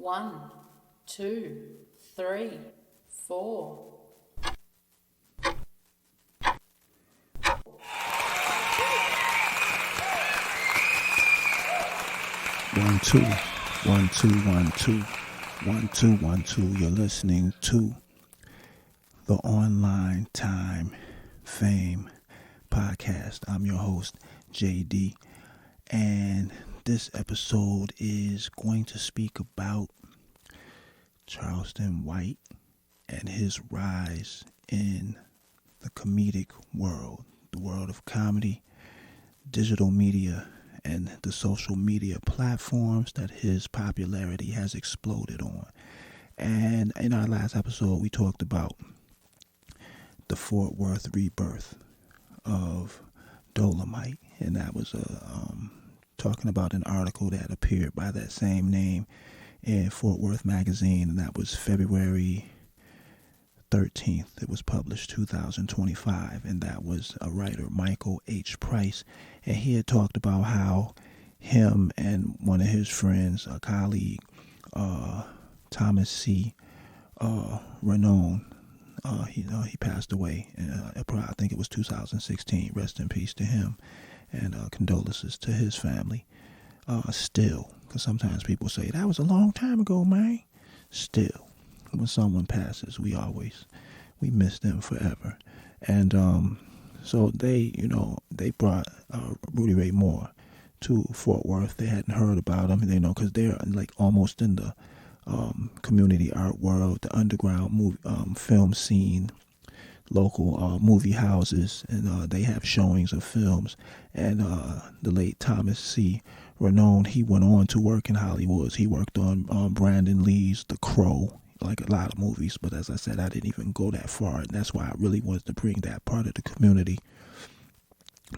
1, 2, 3, 4. One, two, one, two, one, two, one, two, one, two. You're listening to the Online Time Fame Podcast. I'm your host, JD, and this episode is going to speak about Charleston White and his rise in the comedic world, the world of comedy, digital media, and the social media platforms that his popularity has exploded on. And in our last episode, we talked about the Fort Worth rebirth of Dolomite, and that was talking about an article that appeared by that same name in Fort Worth magazine, and that was February 13th. It was published 2025, and that was a writer, Michael H. Price, and he had talked about how him and one of his friends, a colleague, Thomas C. Renone, he passed away. I think it was 2016. Rest in peace to him, and condolences to his family. Still, because sometimes people say that was a long time ago, man. Still, when someone passes, we miss them forever. And so they brought Rudy Ray Moore to Fort Worth. They hadn't heard about him, because they're like almost in the community art world, the underground movie, film scene, local movie houses, and they have showings of films. And the late Thomas C. Renone, he went on to work in Hollywood. He worked on Brandon Lee's The Crow, like a lot of movies, but as I said, I didn't even go that far, and that's why I really wanted to bring that part of the community,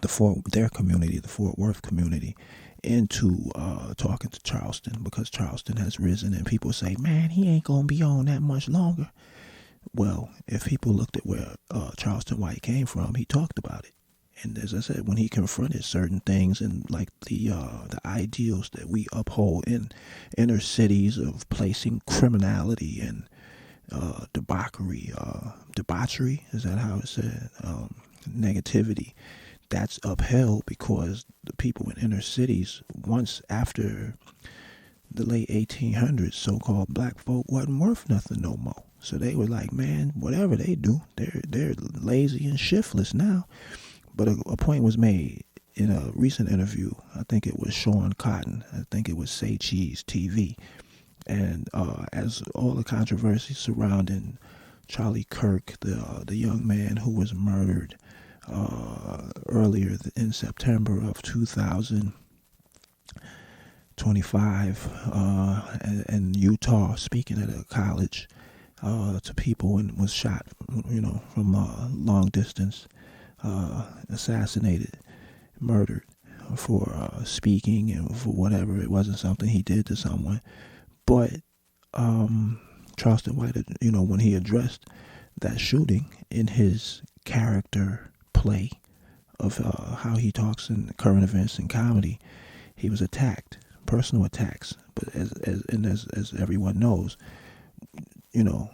the Fort Worth community, into talking to Charleston, because Charleston has risen, and people say, man, he ain't gonna be on that much longer. Well, if people looked at where Charleston White came from, he talked about it. And as I said, when he confronted certain things and like the ideals that we uphold in inner cities of placing criminality and debauchery, is that how it's said? Negativity, that's upheld because the people in inner cities, once after the late 1800s, so-called black folk wasn't worth nothing no more. So they were like, man, whatever they do, they're lazy and shiftless now. But a point was made in a recent interview. I think it was Sean Cotton. I think it was Say Cheese TV. And as all the controversy surrounding Charlie Kirk, the young man who was murdered earlier in September of 2025 in Utah, speaking at a college to people, and was shot, from long distance. Assassinated, murdered for speaking and for whatever. It wasn't something he did to someone. But Charleston White, when he addressed that shooting in his character play of how he talks in current events and comedy, he was attacked, personal attacks. But as everyone knows, the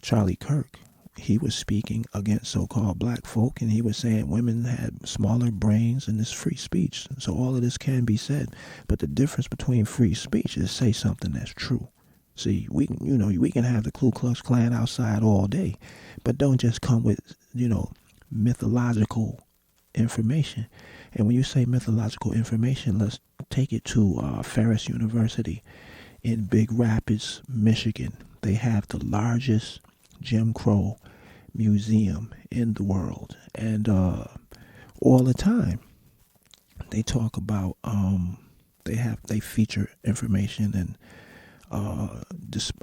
Charlie Kirk, he was speaking against so-called black folk, and he was saying women had smaller brains, and this free speech. So all of this can be said, but the difference between free speech is say something that's true. See, we can have the Ku Klux Klan outside all day, but don't just come with, mythological information. And when you say mythological information, let's take it to Ferris University in Big Rapids, Michigan. They have the largest Jim Crow museum in the world, and all the time they talk about they feature information and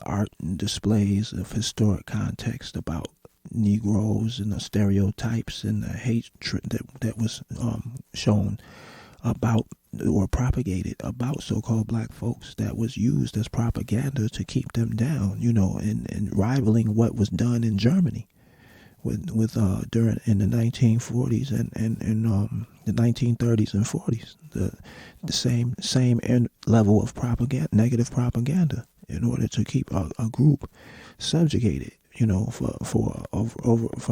art and displays of historic context about Negroes and the stereotypes and the hatred that was shown about or propagated about so-called black folks, that was used as propaganda to keep them down, and rivaling what was done in Germany with during in the 1940s and the 1930s and 40s. The same level of propaganda, negative propaganda in order to keep a group subjugated, for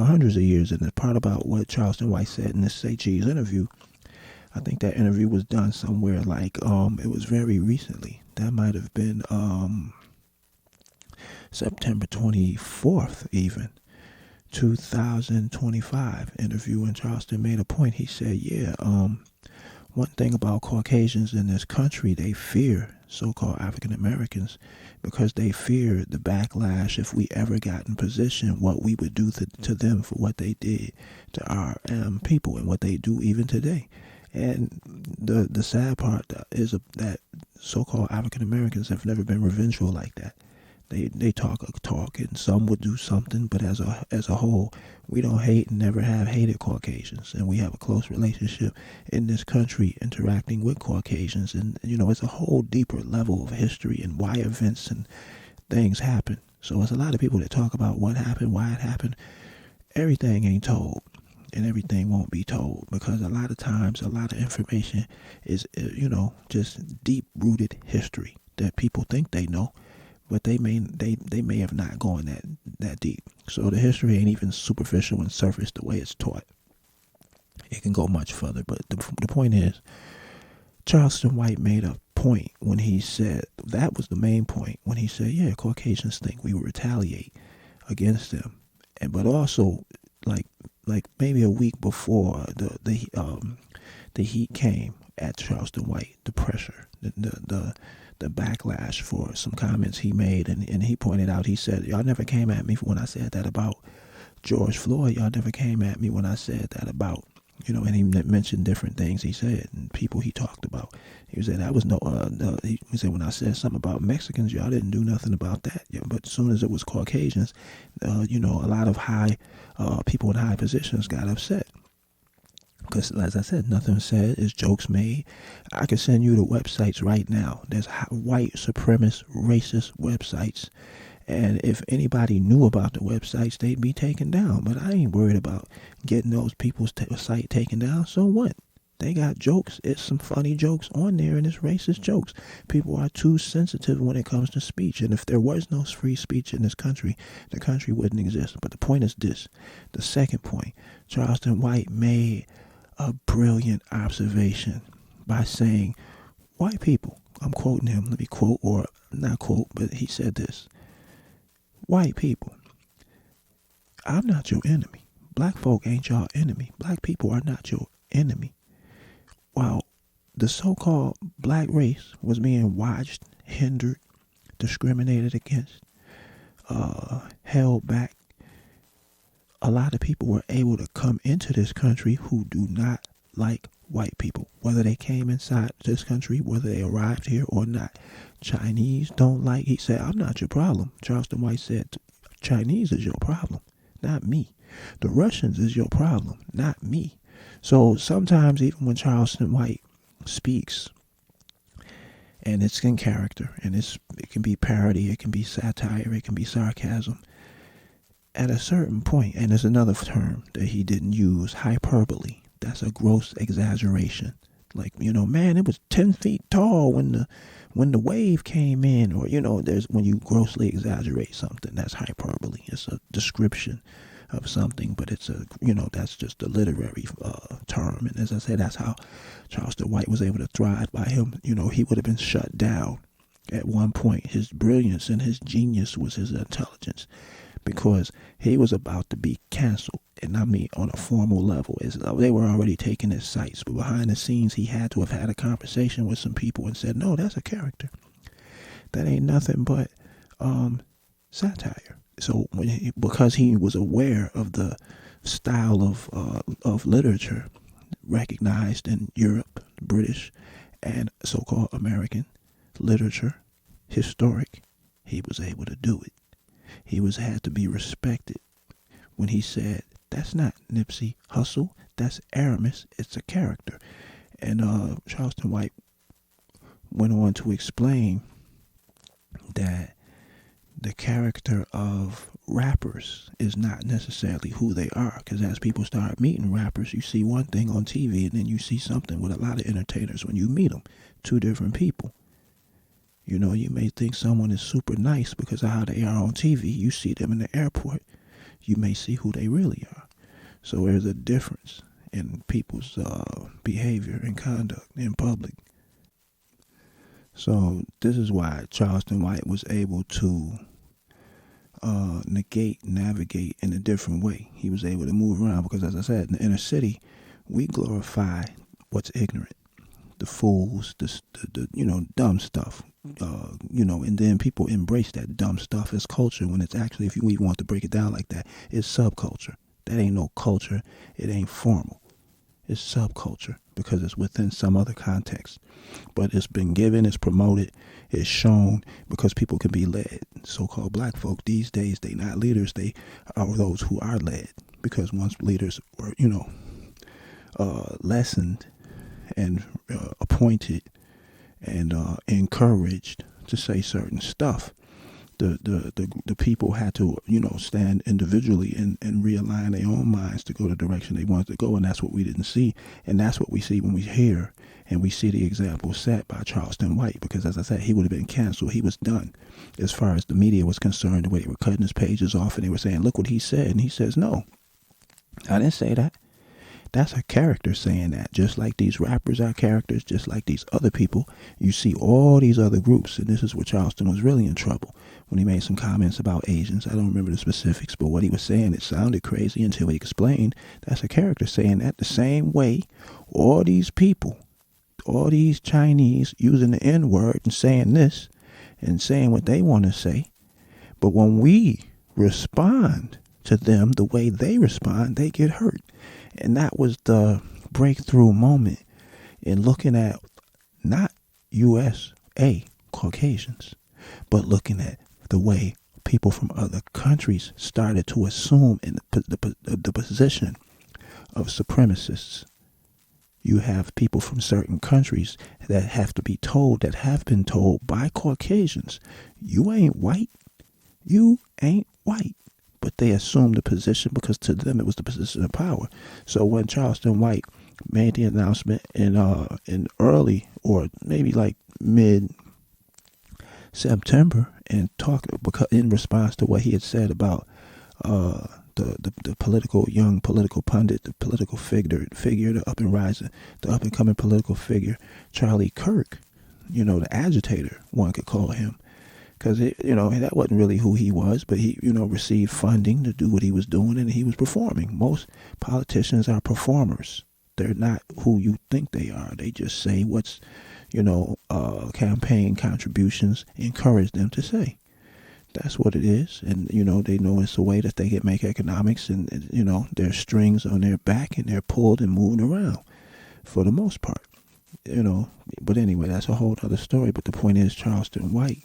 hundreds of years. And the part about what Charleston White said in this Say Cheese interview, I think that interview was done somewhere like, it was very recently. That might have been September 24th even, 2025 interview, and Charleston made a point. He said, one thing about Caucasians in this country, they fear so-called African Americans because they fear the backlash if we ever got in position, what we would do to them for what they did to our people and what they do even today. And the sad part is that so-called African Americans have never been revengeful like that. They talk a talk, and some would do something, but as a whole, we don't hate and never have hated Caucasians, and we have a close relationship in this country interacting with Caucasians, and it's a whole deeper level of history and why events and things happen. So it's a lot of people that talk about what happened, why it happened. Everything ain't told, and everything won't be told, because a lot of times, a lot of information is, just deep-rooted history that people think they know, but they may have not gone that deep. So the history ain't even superficial and surface the way it's taught. It can go much further. But the point is, Charleston White made a point when he said, that was the main point, when he said, yeah, Caucasians think we will retaliate against them. But also, like maybe a week before the heat came at Charleston White, the pressure, the backlash for some comments he made, and he pointed out, he said, y'all never came at me when I said that about George Floyd. Y'all never came at me when I said that about, and he mentioned different things he said and people he talked about. He said that was he said when I said something about Mexicans, y'all didn't do nothing about that. But as soon as it was Caucasians, a lot of people in high positions got upset. Because, as I said, nothing said is jokes made. I can send you the websites right now. There's white supremacist, racist websites. And if anybody knew about the websites, they'd be taken down. But I ain't worried about getting those people's site taken down. So what? They got jokes. It's some funny jokes on there, and it's racist jokes. People are too sensitive when it comes to speech. And if there was no free speech in this country, the country wouldn't exist. But the point is this. The second point, Charleston White made a brilliant observation by saying, white people, I'm quoting him, let me quote, or not quote, but he said this: white people, I'm not your enemy. Black folk ain't your enemy. Black people are not your enemy. While the so-called black race was being watched, hindered, discriminated against, held back, a lot of people were able to come into this country who do not like white people, whether they came inside this country, whether they arrived here or not. Chinese don't like, he said, I'm not your problem. Charleston White said, Chinese is your problem, not me. The Russians is your problem, not me. So sometimes even when Charleston White speaks, and it's in character, and it can be parody, it can be satire, it can be sarcasm, at a certain point, and there's another term that he didn't use, hyperbole. That's a gross exaggeration. Like, man, it was 10 feet tall when the wave came in, or, there's when you grossly exaggerate something, that's hyperbole. It's a description of something, but it's that's just a literary term. And as I said, that's how Charleston White was able to thrive. By him, he would have been shut down at one point. His brilliance and his genius was his intelligence, because he was about to be canceled. And I mean on a formal level. They were already taking his sites, but behind the scenes he had to have had a conversation with some people and said, no, that's a character. That ain't nothing but satire. So because he was aware of the style of literature recognized in Europe, British, and so-called American literature, historic, he was able to do it. He had to be respected when he said, that's not Nipsey Hussle, that's Aramis, it's a character. And Charleston White went on to explain that the character of rappers is not necessarily who they are, because as people start meeting rappers, you see one thing on TV and then you see something with a lot of entertainers when you meet them, two different people. You know, you may think someone is super nice because of how they are on TV. You see them in the airport, you may see who they really are. So there's a difference in people's behavior and conduct in public. So this is why Charleston White was able to navigate in a different way. He was able to move around because, as I said, in the inner city, we glorify what's ignorant, the fools, the dumb stuff, and then people embrace that dumb stuff as culture when it's actually, if you even want to break it down like that, it's subculture. That ain't no culture. It ain't formal. It's subculture because it's within some other context. But it's been given, it's promoted, it's shown because people can be led. So-called black folk these days, they not leaders, they are those who are led. Because once leaders were, lessened and appointed and encouraged to say certain stuff, the people had to, stand individually and realign their own minds to go the direction they wanted to go, and that's what we didn't see, and that's what we see when we hear and we see the example set by Charleston White, because as I said, he would have been canceled. He was done as far as the media was concerned, the way they were cutting his pages off and they were saying, look what he said, and he says, no, I didn't say that. That's a character saying that. Just like these rappers are characters, just like these other people, you see all these other groups, and this is where Charleston was really in trouble when he made some comments about Asians. I don't remember the specifics, but what he was saying, it sounded crazy until he explained. That's a character saying that the same way all these people, all these Chinese using the N-word and saying this and saying what they want to say. But when we respond to them the way they respond, they get hurt. And that was the breakthrough moment in looking at not USA Caucasians, but looking at the way people from other countries started to assume in the position of supremacists. You have people from certain countries that have to be told, that have been told by Caucasians, you ain't white, you ain't white. But they assumed the position because to them it was the position of power. So when Charleston White made the announcement in early or maybe like mid-September and talked in response to what he had said about the young political pundit, the political figure, the up and rising, the up and coming political figure, Charlie Kirk, the agitator, one could call him. Because, that wasn't really who he was, but he, received funding to do what he was doing, and he was performing. Most politicians are performers. They're not who you think they are. They just say what's, campaign contributions encourage them to say. That's what it is. And, they know it's a way that they can make economics, and, there's strings on their back, and they're pulled and moving around for the most part. But anyway, that's a whole other story. But the point is, Charleston White,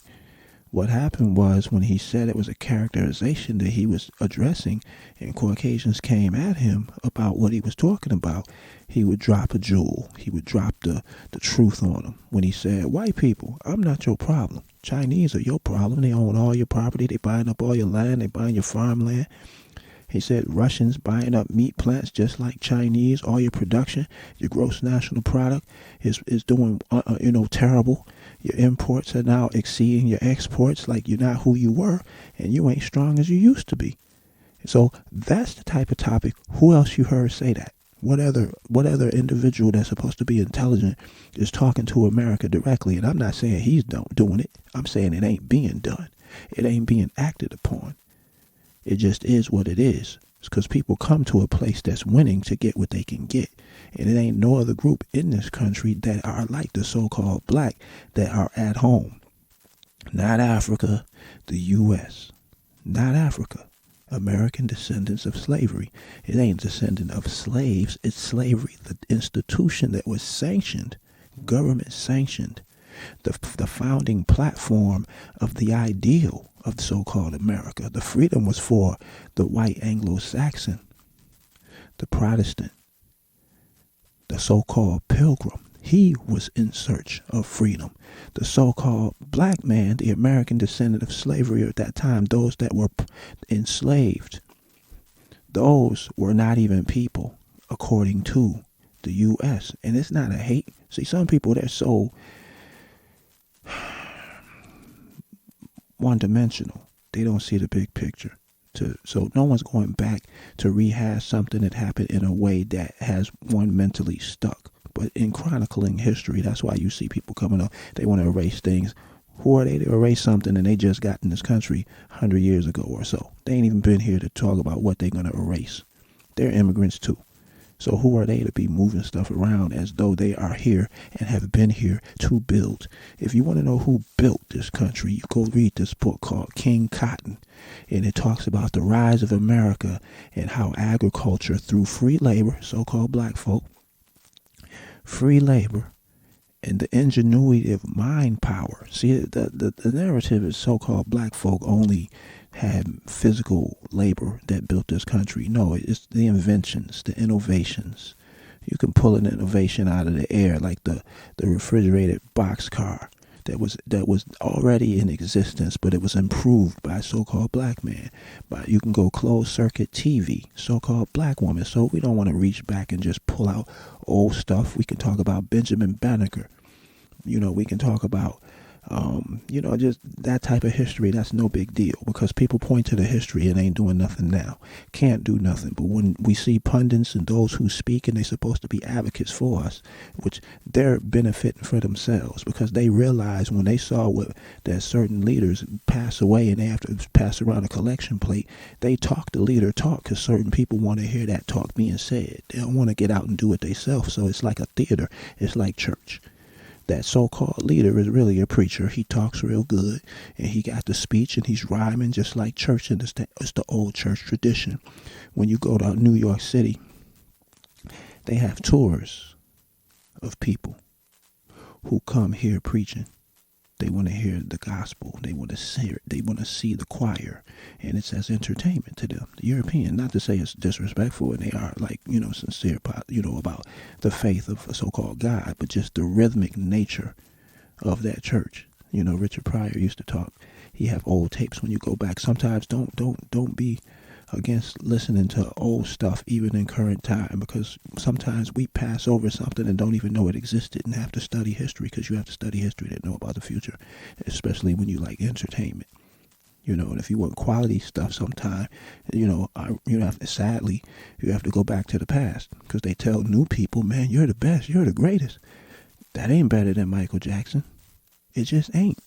what happened was when he said it was a characterization that he was addressing and Caucasians came at him about what he was talking about, he would drop a jewel. He would drop the truth on them when he said, white people, I'm not your problem. Chinese are your problem. They own all your property. They buying up all your land. They buying your farmland. He said Russians buying up meat plants just like Chinese. All your production, your gross national product is doing, terrible. Your imports are now exceeding your exports like you're not who you were and you ain't strong as you used to be. So that's the type of topic. Who else you heard say that? What other individual that's supposed to be intelligent is talking to America directly? And I'm not saying he's doing it. I'm saying it ain't being done. It ain't being acted upon. It just is what it is. It's because people come to a place that's winning to get what they can get. And it ain't no other group in this country that are like the so-called black that are at home. Not Africa, the U.S. Not Africa. American descendants of slavery. It ain't descendant of slaves. It's slavery, the institution that was sanctioned, government sanctioned. The founding platform of the ideal of so-called America. The freedom was for the white Anglo-Saxon, the Protestant, the so-called pilgrim. He was in search of freedom. The so-called black man, the American descendant of slavery at that time, those that were enslaved, those were not even people according to the U.S. And it's not a hate. See, some people, they're so one-dimensional. They don't see the big picture. So no one's going back to rehash something that happened in a way that has one mentally stuck. But in chronicling history, that's why you see people coming up. They want to erase things. Who are they to erase something and they just got in this country 100 years ago or so? They ain't even been here to talk about what they're going to erase. They're immigrants too. So who are they to be moving stuff around as though they are here and have been here to build? If you want to know who built this country, you go read this book called King Cotton. And it talks about the rise of America and how agriculture through free labor, so-called black folk, free labor, and the ingenuity of mind power. See, the narrative is so-called black folk only had physical labor that built this country. No, it's the inventions, the innovations. You can pull an innovation out of the air, like the refrigerated boxcar that was already in existence, but it was improved by so-called black man. But you can go closed circuit TV, so-called black woman. So we don't want to reach back and just pull out old stuff. We can talk about Benjamin Banneker. We can talk about just that type of history. That's no big deal because people point to the history and ain't doing nothing now. Can't do nothing. But when we see pundits and those who speak and they're supposed to be advocates for us, which they're benefiting for themselves because they realize when they saw that certain leaders pass away and they have to pass around a collection plate, they talk the leader talk because certain people want to hear that talk being said. They don't want to get out and do it themselves. So it's like a theater. It's like church. That so-called leader is really a preacher. He talks real good, and he got the speech, and he's rhyming just like church, and it's the old church tradition. When you go to New York City, they have tours of people who come here preaching. They want to hear the gospel. They want to see it. They want to see the choir, and it's as entertainment to them. The European, not to say it's disrespectful, and they are sincere, about the faith of a so-called God, but just the rhythmic nature of that church. Richard Pryor used to talk. He have old tapes when you go back. Sometimes don't be against listening to old stuff even in current time because sometimes we pass over something and don't even know it existed and have to study history because you have to study history to know about the future, especially when you like entertainment. And if you want quality stuff sometime, sadly, you have to go back to the past because they tell new people, man, you're the best, you're the greatest. That ain't better than Michael Jackson. It just ain't.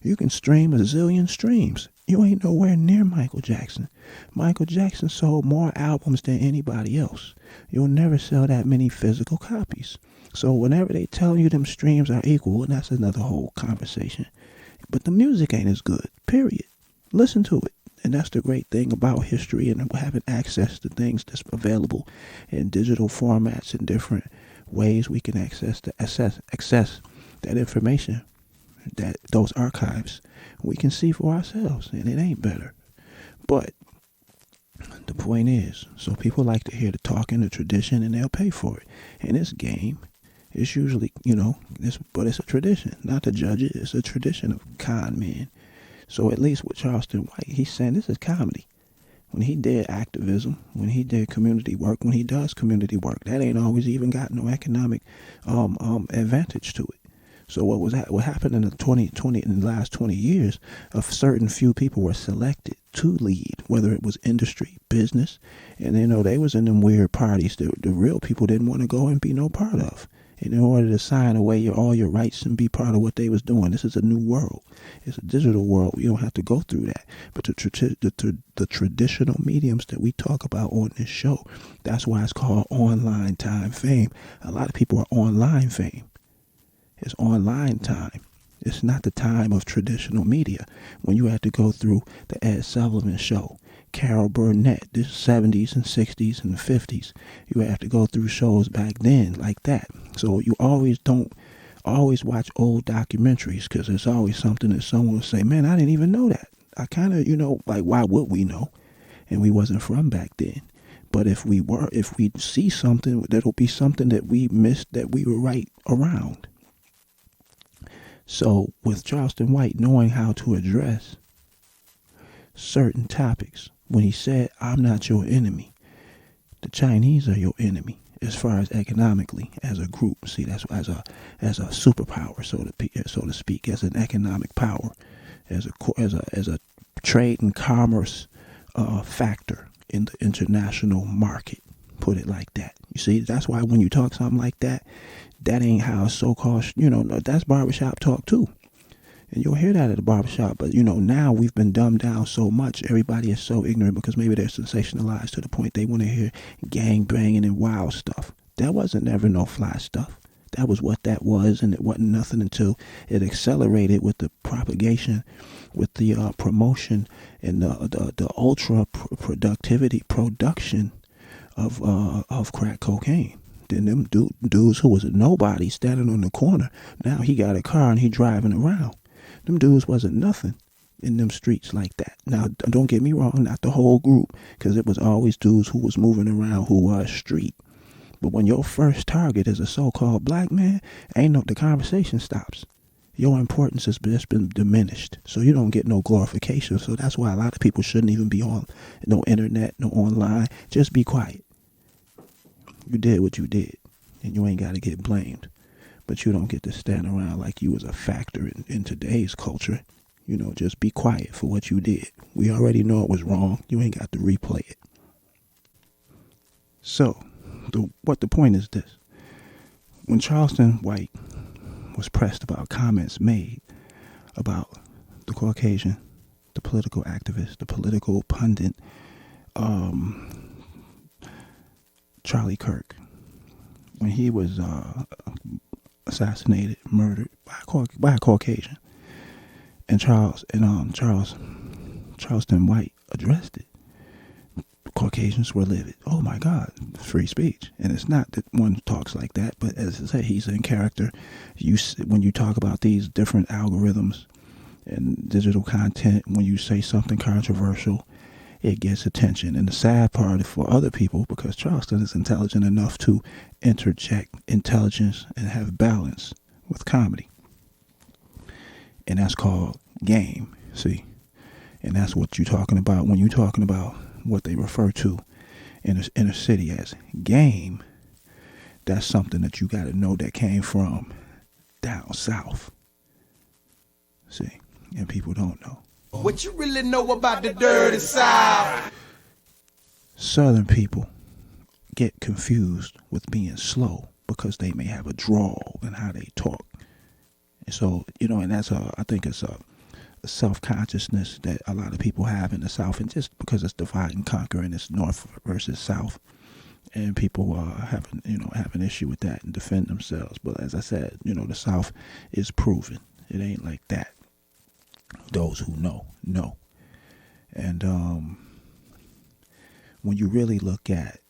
You can stream a zillion streams. You ain't nowhere near Michael Jackson. Michael Jackson sold more albums than anybody else. You'll never sell that many physical copies. So whenever they tell you them streams are equal, and that's another whole conversation. But the music ain't as good, period. Listen to it. And that's the great thing about history and having access to things that's available in digital formats and different ways we can access that information. That those archives we can see for ourselves, and it ain't better. But the point is, so people like to hear the talk and the tradition, and they'll pay for it. And this game is usually, but it's a tradition. Not to judge it, it's a tradition of con men. So at least with Charleston White, he's saying this is comedy. When he did activism, when he did community work, when he does community work, that ain't always even got no economic advantage to it. So what happened in the last 20 years, a certain few people were selected to lead, whether it was industry, business, and they was in them weird parties that the real people didn't want to go and be no part of. And in order to sign away all your rights and be part of what they was doing, this is a new world. It's a digital world. You don't have to go through that. But the traditional mediums that we talk about on this show, that's why it's called online time fame. A lot of people are online fame. It's online time. It's not the time of traditional media when you had to go through the Ed Sullivan Show, Carol Burnett, the 70s and 60s and the 50s. You have to go through shows back then like that. So you don't always watch old documentaries because there's always something that someone will say, man, I didn't even know that. I kind of, why would we know? And we wasn't from back then. But if we see something, that'll be something that we missed that we were right around. So with Charleston White knowing how to address certain topics, when he said, I'm not your enemy, the Chinese are your enemy as far as economically as a group. See, that's as a superpower, so to speak, as an economic power. as a trade and commerce factor in the international market. Put it like that. You see, that's why when you talk something like that, that ain't how so-called, that's barbershop talk too. And you'll hear that at the barbershop. But, now we've been dumbed down so much. Everybody is so ignorant because maybe they're sensationalized to the point they want to hear gang banging and wild stuff. That wasn't never no fly stuff. That was what that was, and it wasn't nothing until it accelerated with the propagation, with the promotion, and the ultra production of crack cocaine. Then them dudes who was a nobody standing on the corner, now he got a car and he driving around. Them dudes wasn't nothing in them streets like that. Now, don't get me wrong, not the whole group, because it was always dudes who was moving around who was street. But when your first target is a so-called black man, the conversation stops. Your importance has just been diminished. So you don't get no glorification. So that's why a lot of people shouldn't even be on no internet, no online. Just be quiet. You did what you did, and you ain't got to get blamed. But you don't get to stand around like you was a factor in today's culture. Just be quiet for what you did. We already know it was wrong. You ain't got to replay it. So, the point is this. When Charleston White was pressed about comments made about the Caucasian, the political activist, the political pundit, Charlie Kirk, when he was assassinated, murdered by a Caucasian, and Charleston White addressed it. Caucasians were livid. Oh my God, free speech. And it's not that one talks like that, but as I say, he's in character. When you talk about these different algorithms and digital content, when you say something controversial, it gets attention. And the sad part for other people, because Charleston is intelligent enough to interject intelligence and have balance with comedy. And that's called game, see? And that's what you're talking about when you're talking about what they refer to in a inner city as game. That's something that you got to know that came from down south. See, and people don't know. What you really know about the dirty South? Southern people get confused with being slow because they may have a drawl in how they talk. And so, and that's I think it's a self-consciousness that a lot of people have in the South, and just because it's divide and conquer and it's North versus South, and people have an issue with that and defend themselves. But as I said, the South is proven. It ain't like that. Those who know. And when you really look at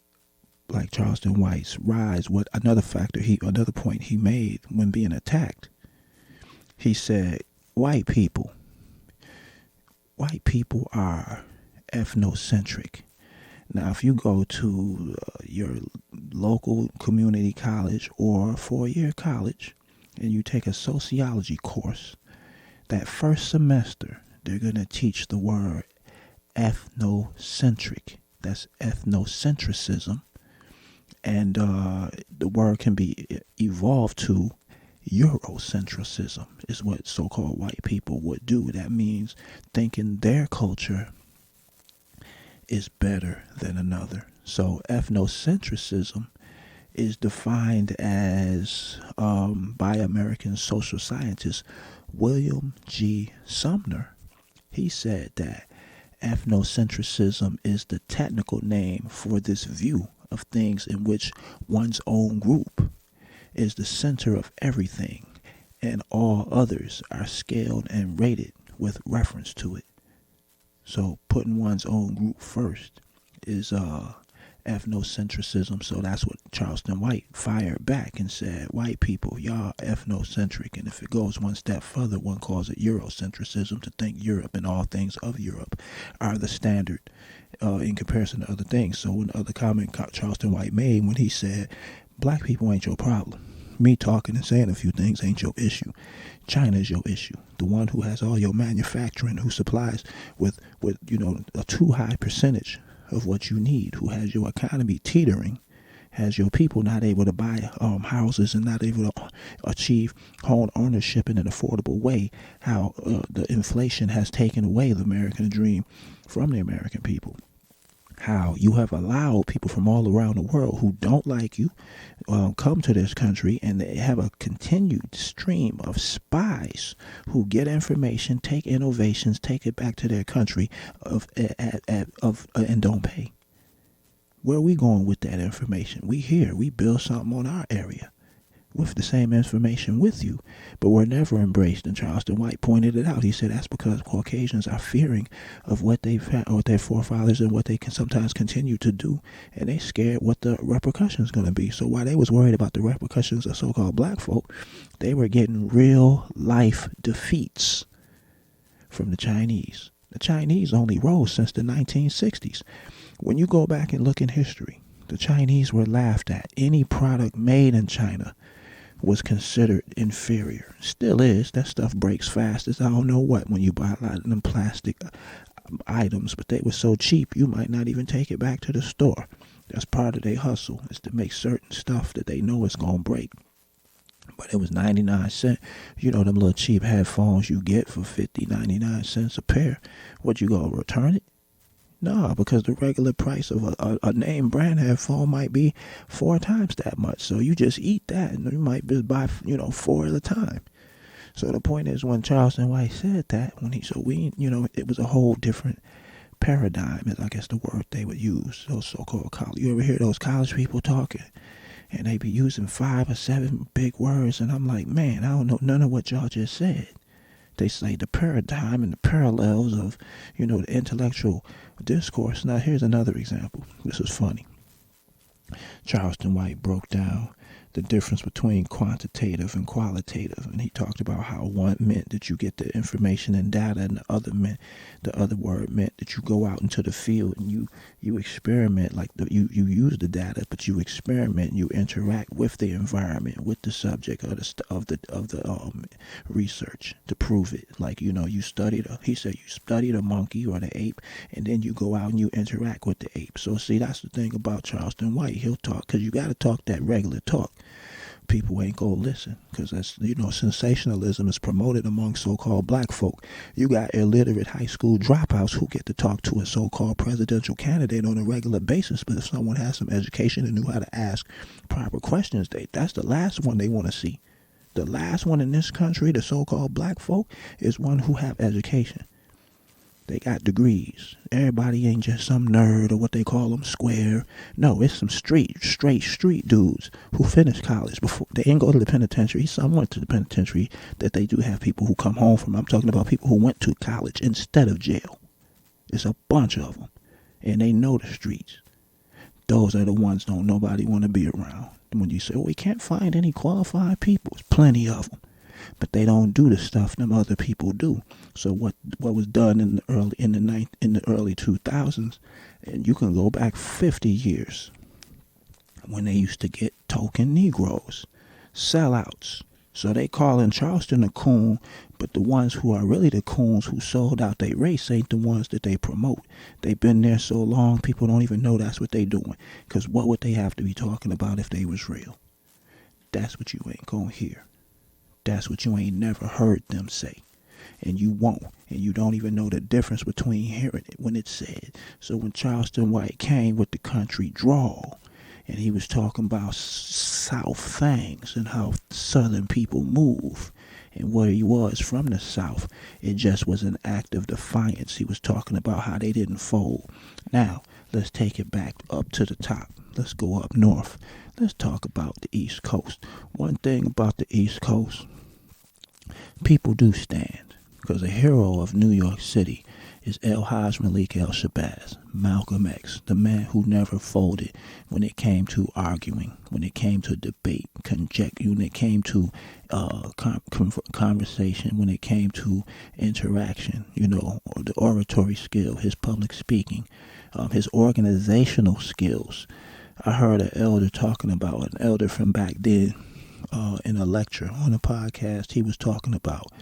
like Charleston White's rise, another point he made when being attacked, he said, white people are ethnocentric. Now, if you go to your local community college or 4-year college and you take a sociology course, that first semester, they're going to teach the word ethnocentric. That's ethnocentrism. And the word can be evolved to Eurocentrism, is what so-called white people would do. That means thinking their culture is better than another. So ethnocentrism is defined as by American social scientist William G. Sumner. He said that ethnocentrism is the technical name for this view of things in which one's own group is the center of everything, and all others are scaled and rated with reference to it. So putting one's own group first is ethnocentrism. So that's what Charleston White fired back and said, white people, y'all ethnocentric. And if it goes one step further, one calls it Eurocentrism, to think Europe and all things of Europe are the standard in comparison to other things. So in other comment Charleston White made when he said, black people ain't your problem. Me talking and saying a few things ain't your issue. China's your issue. The one who has all your manufacturing, who supplies with a too high percentage of what you need, who has your economy teetering, has your people not able to buy houses and not able to achieve home ownership in an affordable way, how the inflation has taken away the American dream from the American people. How you have allowed people from all around the world who don't like you come to this country, and they have a continued stream of spies who get information, take innovations, take it back to their country and don't pay. Where are we going with that information? We here, we build something on our area with the same information with you, but we're never embraced. And Charleston White pointed it out. He said that's because Caucasians are fearing of what they've had, or their forefathers, and what they can sometimes continue to do, and they scared what the repercussions going to be. So while they was worried about the repercussions of so-called black folk, they were getting real life defeats from the Chinese. The Chinese only rose since the 1960s. When you go back and look in history, the Chinese were laughed at. Any product made in China was considered inferior. Still is. That stuff breaks fast as I don't know what when you buy a lot of them plastic items, but they were so cheap you might not even take it back to the store. That's part of their hustle, is to make certain stuff that they know is going to break. But it was 99 cents. You know them little cheap headphones you get for 50, 99 cents a pair. What, you going to return it? No, because the regular price of a name brand headphone might be 4 times that much. So you just eat that, and you might just buy, 4 at a time. So the point is, when Charleston White said that, it was a whole different paradigm, is I guess the word they would use, those so-called college. You ever hear those college people talking? And they be using 5 or 7 big words, and I'm like, man, I don't know none of what y'all just said. They say the paradigm and the parallels of, the intellectual discourse. Now, here's another example. This is funny. Charleston White broke down the difference between quantitative and qualitative, and he talked about how one meant that you get the information and data, and the other word meant that you go out into the field and you experiment, like you use the data, but you experiment, you interact with the environment, with the subject of the research to prove it. Like you studied he said you studied a monkey or the ape, and then you go out and you interact with the ape. So see, that's the thing about Charleston White. He'll talk, because you got to talk that regular talk. People ain't gonna listen, because that's sensationalism is promoted among so-called black folk. You got illiterate high school dropouts who get to talk to a so-called presidential candidate on a regular basis, but if someone has some education and knew how to ask proper questions, that's the last one they want to see. The last one in this country, the so-called black folk, is one who have education. They got degrees. Everybody ain't just some nerd or what they call them, square. No, it's some straight street dudes who finished college before. They ain't go to the penitentiary. Some went to the penitentiary, that they do have people who come home from. I'm talking about people who went to college instead of jail. It's a bunch of them. And they know the streets. Those are the ones don't nobody want to be around. When you say, we can't find any qualified people, there's plenty of them. But they don't do the stuff them other people do. So what was done in the early 2000s, and you can go back 50 years, when they used to get token Negroes, sellouts. So they call in Charleston a coon, but the ones who are really the coons who sold out their race ain't the ones that they promote. They've been there so long, people don't even know that's what they doing. Because what would they have to be talking about if they was real? That's what you ain't gonna hear. That's what you ain't never heard them say. And you won't. And you don't even know the difference between hearing it when it's said. So when Charleston White came with the country drawl, and he was talking about South things and how Southern people move, and what he was from the South, it just was an act of defiance. He was talking about how they didn't fold. Now, let's take it back up to the top. Let's go up north. Let's talk about the East Coast. One thing about the East Coast, people do stand, because a hero of New York City is El-Haj Malik El-Shabazz, Malcolm X, the man who never folded when it came to arguing, when it came to debate, conjecture, when it came to conversation, when it came to interaction, or the oratory skill, his public speaking, his organizational skills. I heard an elder talking about, an elder from back then, in a lecture on a podcast. He was talking about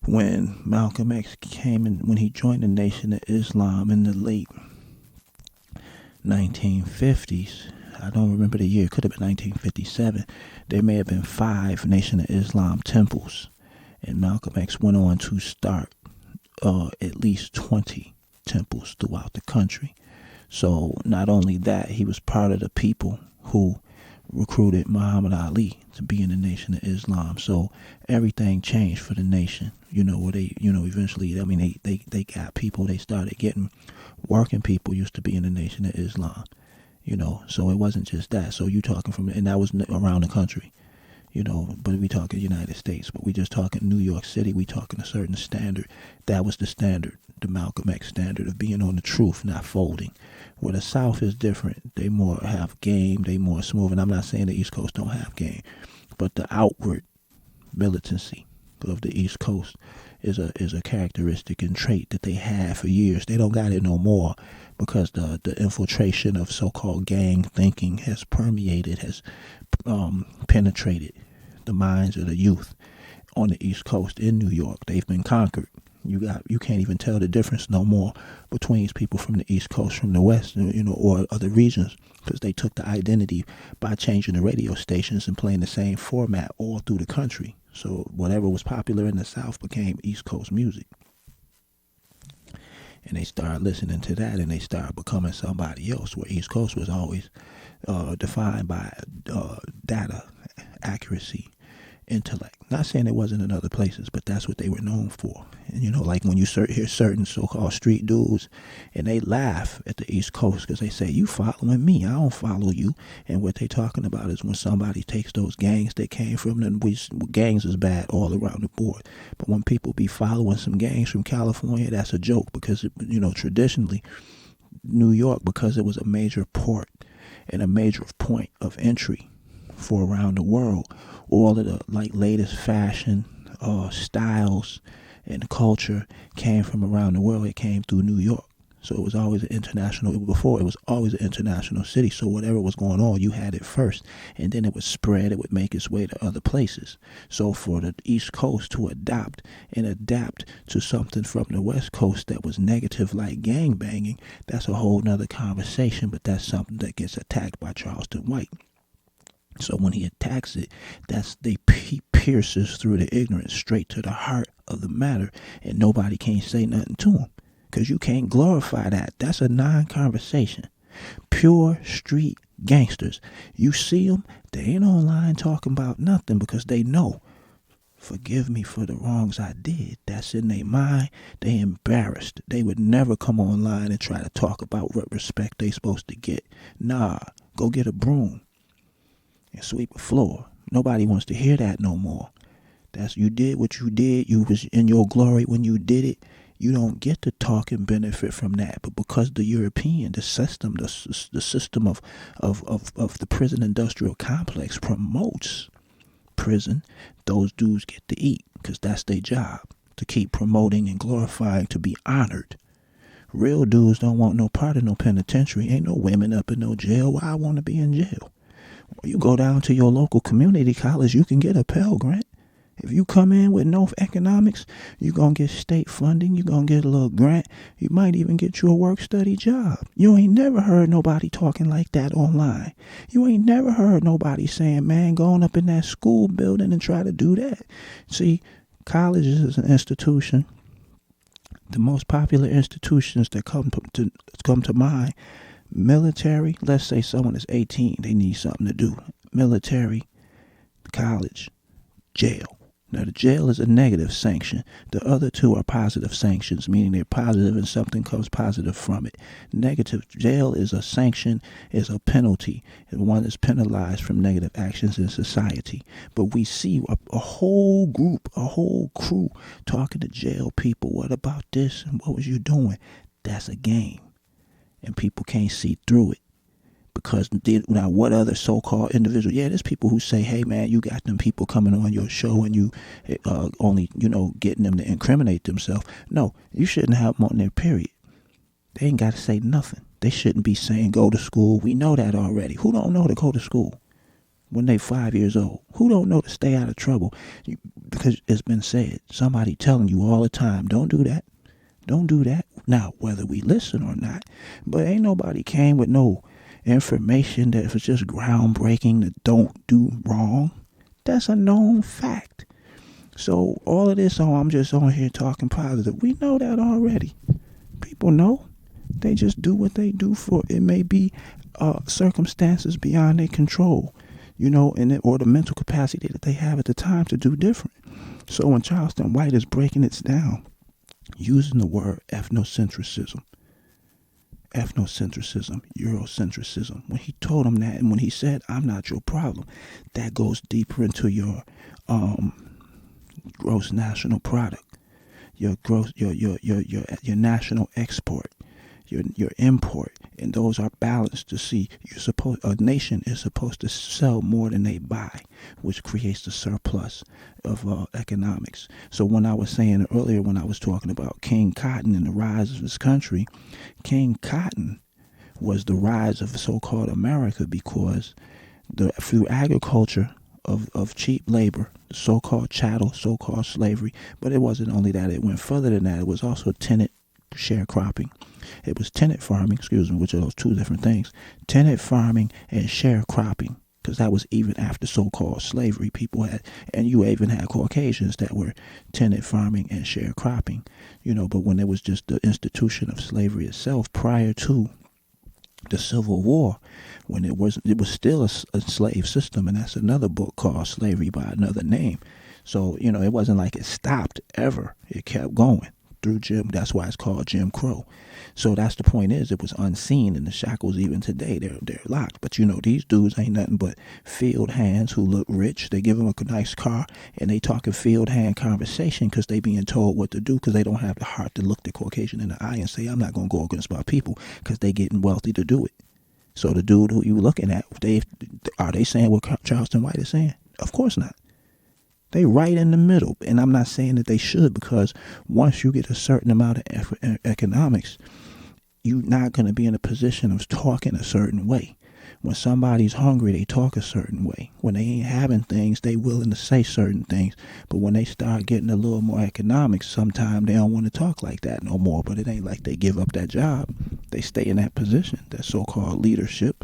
when Malcolm X came in, when he joined the Nation of Islam in the late 1950s. I don't remember the year. It could have been 1957. There may have been 5 Nation of Islam temples. And Malcolm X went on to start at least 20 temples throughout the country. So not only that, he was part of the people who recruited Muhammad Ali to be in the Nation of Islam. So everything changed for the nation. Where they, eventually, I mean, they got people. They started getting working people used to be in the Nation of Islam. So it wasn't just that. So you talking from, and that was around the country. But we talking United States. But we just talking New York City. We talking a certain standard. That was the standard, the Malcolm X standard of being on the truth, not folding. Where the South is different. They more have game. They more smooth. And I'm not saying the East Coast don't have game, but the outward militancy of the East Coast is a characteristic and trait that they had for years. They don't got it no more because the infiltration of so-called gang thinking has permeated, has penetrated the minds of the youth on the East Coast in New York. They've been conquered. You can't even tell the difference no more between people from the East Coast, from the West, or other regions, because they took the identity by changing the radio stations and playing the same format all through the country. So whatever was popular in the South became East Coast music. And they started listening to that, and they started becoming somebody else, where East Coast was always defined by data, accuracy, intellect. Not saying it wasn't in other places, but that's what they were known for. And like when you hear certain so-called street dudes, and they laugh at the East Coast because they say, you following me, I don't follow you. And what they talking about is when somebody takes those gangs that came from them. Gangs is bad all around the board, but when people be following some gangs from California, that's a joke, because traditionally New York, because it was a major port and a major point of entry for around the world, all of the latest fashion styles and culture came from around the world. It came through New York. So it was always an international, before it was always an international city. So whatever was going on, you had it first, and then it would spread, it would make its way to other places. So for the East Coast to adopt and adapt to something from the West Coast that was negative, like gang banging, that's a whole nother conversation, but that's something that gets attacked by Charleston White. So when he attacks it, he pierces through the ignorance straight to the heart of the matter, and nobody can say nothing to him, because you can't glorify that. That's a non-conversation. Pure street gangsters. You see them, they ain't online talking about nothing, because they know, forgive me for the wrongs I did. That's in their mind. They embarrassed. They would never come online and try to talk about what respect they supposed to get. Nah, go get a broom and sweep a floor. Nobody wants to hear that no more. You did what you did. You was in your glory when you did it. You don't get to talk and benefit from that. But because the European, the system of the prison industrial complex promotes prison, those dudes get to eat, because that's their job, to keep promoting and glorifying, to be honored. Real dudes don't want no part of no penitentiary. Ain't no women up in no jail. Why I want to be in jail? You go down to your local community college, you can get a Pell Grant. If you come in with no economics, you're going to get state funding. You're going to get a little grant. You might even get you a work-study job. You ain't never heard nobody talking like that online. You ain't never heard nobody saying, man, going up in that school building and try to do that. See, college is an institution. The most popular institutions that come to mind, military. Let's say someone is 18, they need something to do. Military, college, jail. Now, the jail is a negative sanction. The other two are positive sanctions, meaning they're positive and something comes positive from it. Negative, jail is a sanction, is a penalty, and one is penalized from negative actions in society. But we see a whole group, a whole crew talking to jail people. What about this? And what was you doing? That's a game. And people can't see through it. Because now what other so-called individual, there's people who say, hey man, you got them people coming on your show and you only, getting them to incriminate themselves. No, you shouldn't have them on there, period. They ain't got to say nothing. They shouldn't be saying go to school. We know that already. Who don't know to go to school when they 5 years old? Who don't know to stay out of trouble? Because it's been said, somebody telling you all the time, don't do that. Don't do that. Now, whether we listen or not, but ain't nobody came with no information that was just groundbreaking, that don't do wrong. That's a known fact. So all of this, I'm just on here talking positive. We know that already. People know. They just do what they do for it. May be circumstances beyond their control, or the mental capacity that they have at the time to do different. So when Charleston White is breaking it down, using the word ethnocentrism, Eurocentrism, when he told them that, and when he said, "I'm not your problem," that goes deeper into your gross national product, your national export, your import, and those are balanced to see. A nation is supposed to sell more than they buy, which creates the surplus of economics. So when I was saying earlier, when I was talking about King Cotton and the rise of this country, King Cotton was the rise of so-called America because through agriculture of cheap labor, so-called chattel, so-called slavery, but it wasn't only that. It went further than that. It was also tenant sharecropping. It was tenant farming, which are those two different things. Tenant farming and sharecropping, because that was even after so-called slavery. People had, and you even had Caucasians that were tenant farming and sharecropping, but when it was just the institution of slavery itself prior to the Civil War, when it was still a slave system, and that's another book called Slavery by Another Name. So, it wasn't like it stopped ever. It kept going through that's why it's called Jim Crow. So that's the point, is it was unseen, and the shackles even today, they're locked. But these dudes ain't nothing but field hands who look rich. They give them a nice car, and they talking field hand conversation because they being told what to do, because they don't have the heart to look the Caucasian in the eye and say, "I'm not going to go against my people," because they getting wealthy to do it. So the dude who you looking at, are they saying what Charleston White is saying? Of course not. They right in the middle. And I'm not saying that they should, because once you get a certain amount of economics, you're not going to be in a position of talking a certain way. When somebody's hungry, they talk a certain way. When they ain't having things, they willing to say certain things. But when they start getting a little more economics, sometimes they don't want to talk like that no more. But it ain't like they give up that job. They stay in that position, that so-called leadership.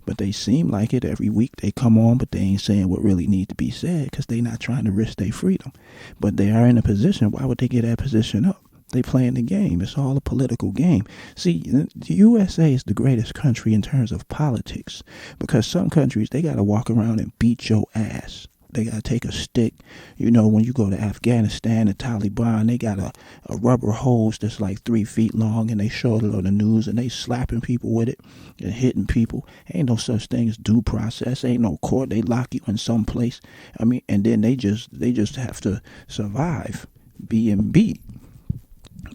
But they seem like it every week. They come on, but they ain't saying what really needs to be said, because they not trying to risk their freedom. But they are in a position. Why would they get that position up? They playing the game. It's all a political game. See, the USA is the greatest country in terms of politics, because some countries, they got to walk around and beat your ass. They got to take a stick. When you go to Afghanistan, the Taliban, they got a rubber hose that's like 3 feet long, and they show it on the news, and they slapping people with it and hitting people. Ain't no such thing as due process. Ain't no court. They lock you in some place. And then they just have to survive being beat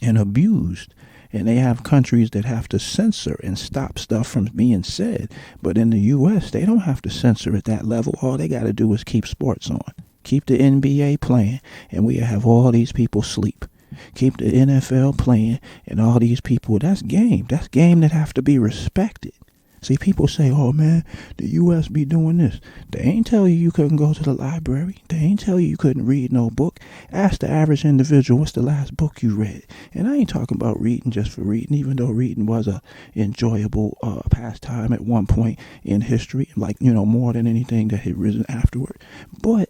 and abused. And they have countries that have to censor and stop stuff from being said. But in the U.S., they don't have to censor at that level. All they got to do is keep sports on. Keep the NBA playing, and we have all these people sleep. Keep the NFL playing, and all these people, that's game. That's game that have to be respected. See, people say, "Oh, man, the U.S. be doing this." They ain't tell you couldn't go to the library. They ain't tell you couldn't read no book. Ask the average individual, what's the last book you read? And I ain't talking about reading just for reading, even though reading was a enjoyable pastime at one point in history, more than anything that had risen afterward. But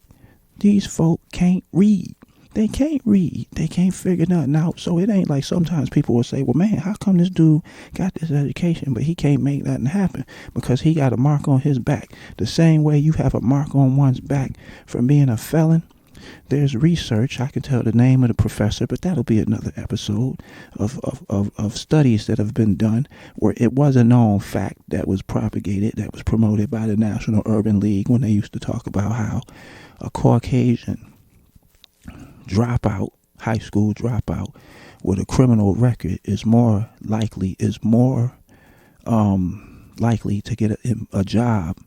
these folk can't read. They can't read. They can't figure nothing out. So it ain't like sometimes people will say, "Well, man, how come this dude got this education, but he can't make nothing happen?" Because he got a mark on his back. The same way you have a mark on one's back from being a felon. There's research. I can tell the name of the professor, but that'll be another episode of studies that have been done where it was a known fact that was propagated, that was promoted by the National Urban League when they used to talk about how a Caucasian dropout, high school dropout with a criminal record is more likely to get a job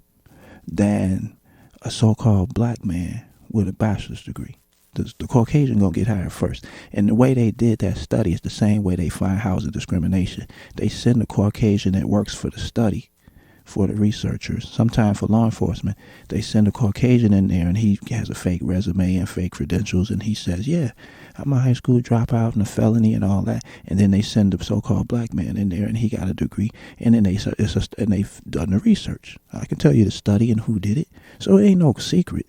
than a so-called black man with a bachelor's degree. The Caucasian gonna get hired first. And the way they did that study is the same way they find housing discrimination. They send the Caucasian that works for the study for the researchers. Sometimes for law enforcement, they send a Caucasian in there and he has a fake resume and fake credentials, and he says, yeah, I'm a high school dropout and a felony and all that. And then they send the so-called black man in there and he got a degree, and then they've done the research. I can tell you the study and who did it. So it ain't no secret.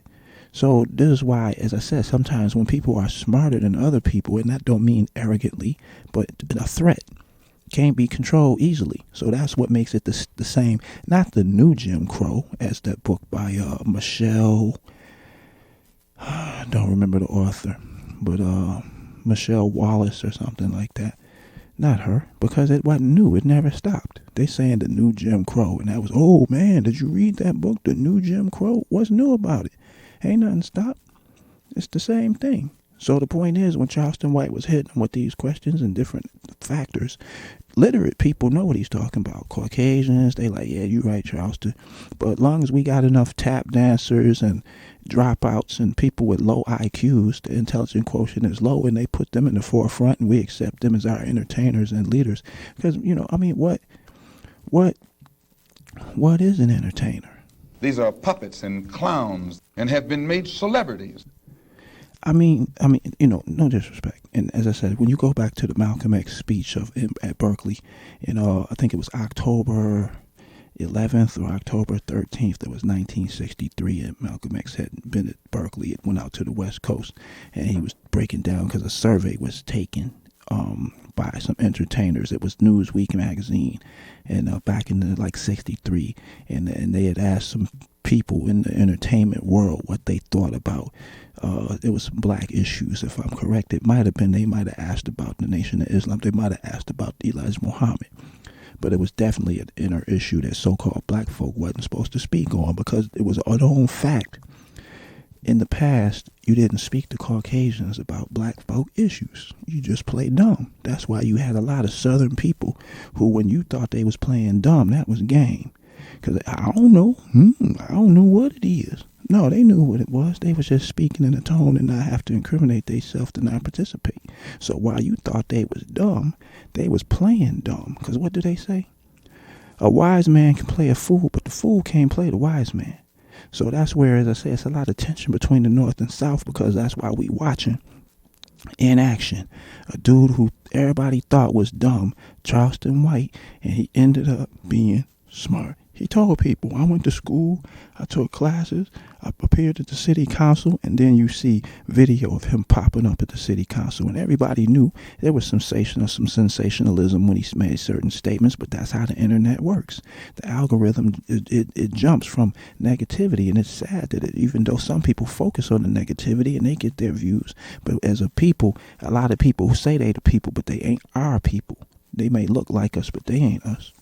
So this is why, as I said, sometimes when people are smarter than other people, and that don't mean arrogantly, but a threat, can't be controlled easily. So that's what makes it the same. Not the new Jim Crow, as that book by Michelle, I don't remember the author, but Michelle Wallace or something like that. Not her, because it wasn't new. It never stopped. They saying the new Jim Crow, and that was, oh man, did you read that book, The New Jim Crow? What's new about it? Ain't nothing stopped. It's the same thing. So the point is, when Charleston White was hitting with these questions and different factors, literate people know what he's talking about. Caucasians, they like, yeah, you right, Charleston. But as long as we got enough tap dancers and dropouts and people with low IQs, the intelligence quotient is low, and they put them in the forefront, and we accept them as our entertainers and leaders. Because, what is an entertainer? These are puppets and clowns and have been made celebrities. I mean, no disrespect. And as I said, when you go back to the Malcolm X speech at Berkeley, I think it was October 11th or October 13th, that was 1963, and Malcolm X had been at Berkeley. It went out to the West Coast, and he was breaking down because a survey was taken by some entertainers. It was Newsweek magazine, and back in like 63, and they had asked some people in the entertainment world what they thought about it was black issues, if I'm correct. It might have been, they might have asked about the Nation of Islam, they might have asked about Elijah Muhammad, but it was definitely an inner issue that so-called black folk wasn't supposed to speak on, because it was a known fact. In the past, you didn't speak to Caucasians about black folk issues. You just played dumb. That's why you had a lot of Southern people who, when you thought they was playing dumb, that was game. Because I don't know what it is. No, they knew what it was. They was just speaking in a tone and not have to incriminate themselves to not participate. So while you thought they was dumb, they was playing dumb. Because what do they say? A wise man can play a fool, but the fool can't play the wise man. So that's where, as I say, it's a lot of tension between the North and South, because that's why we watching in action a dude who everybody thought was dumb, Charleston White, and he ended up being smart. He told people, I went to school, I took classes, I appeared at the city council, and then you see video of him popping up at the city council, and everybody knew there was some sensationalism when he made certain statements, but that's how the internet works. The algorithm, it jumps from negativity, and it's sad that even though some people focus on the negativity and they get their views, but as a people, a lot of people who say they the people, but they ain't our people. They may look like us, but they ain't us.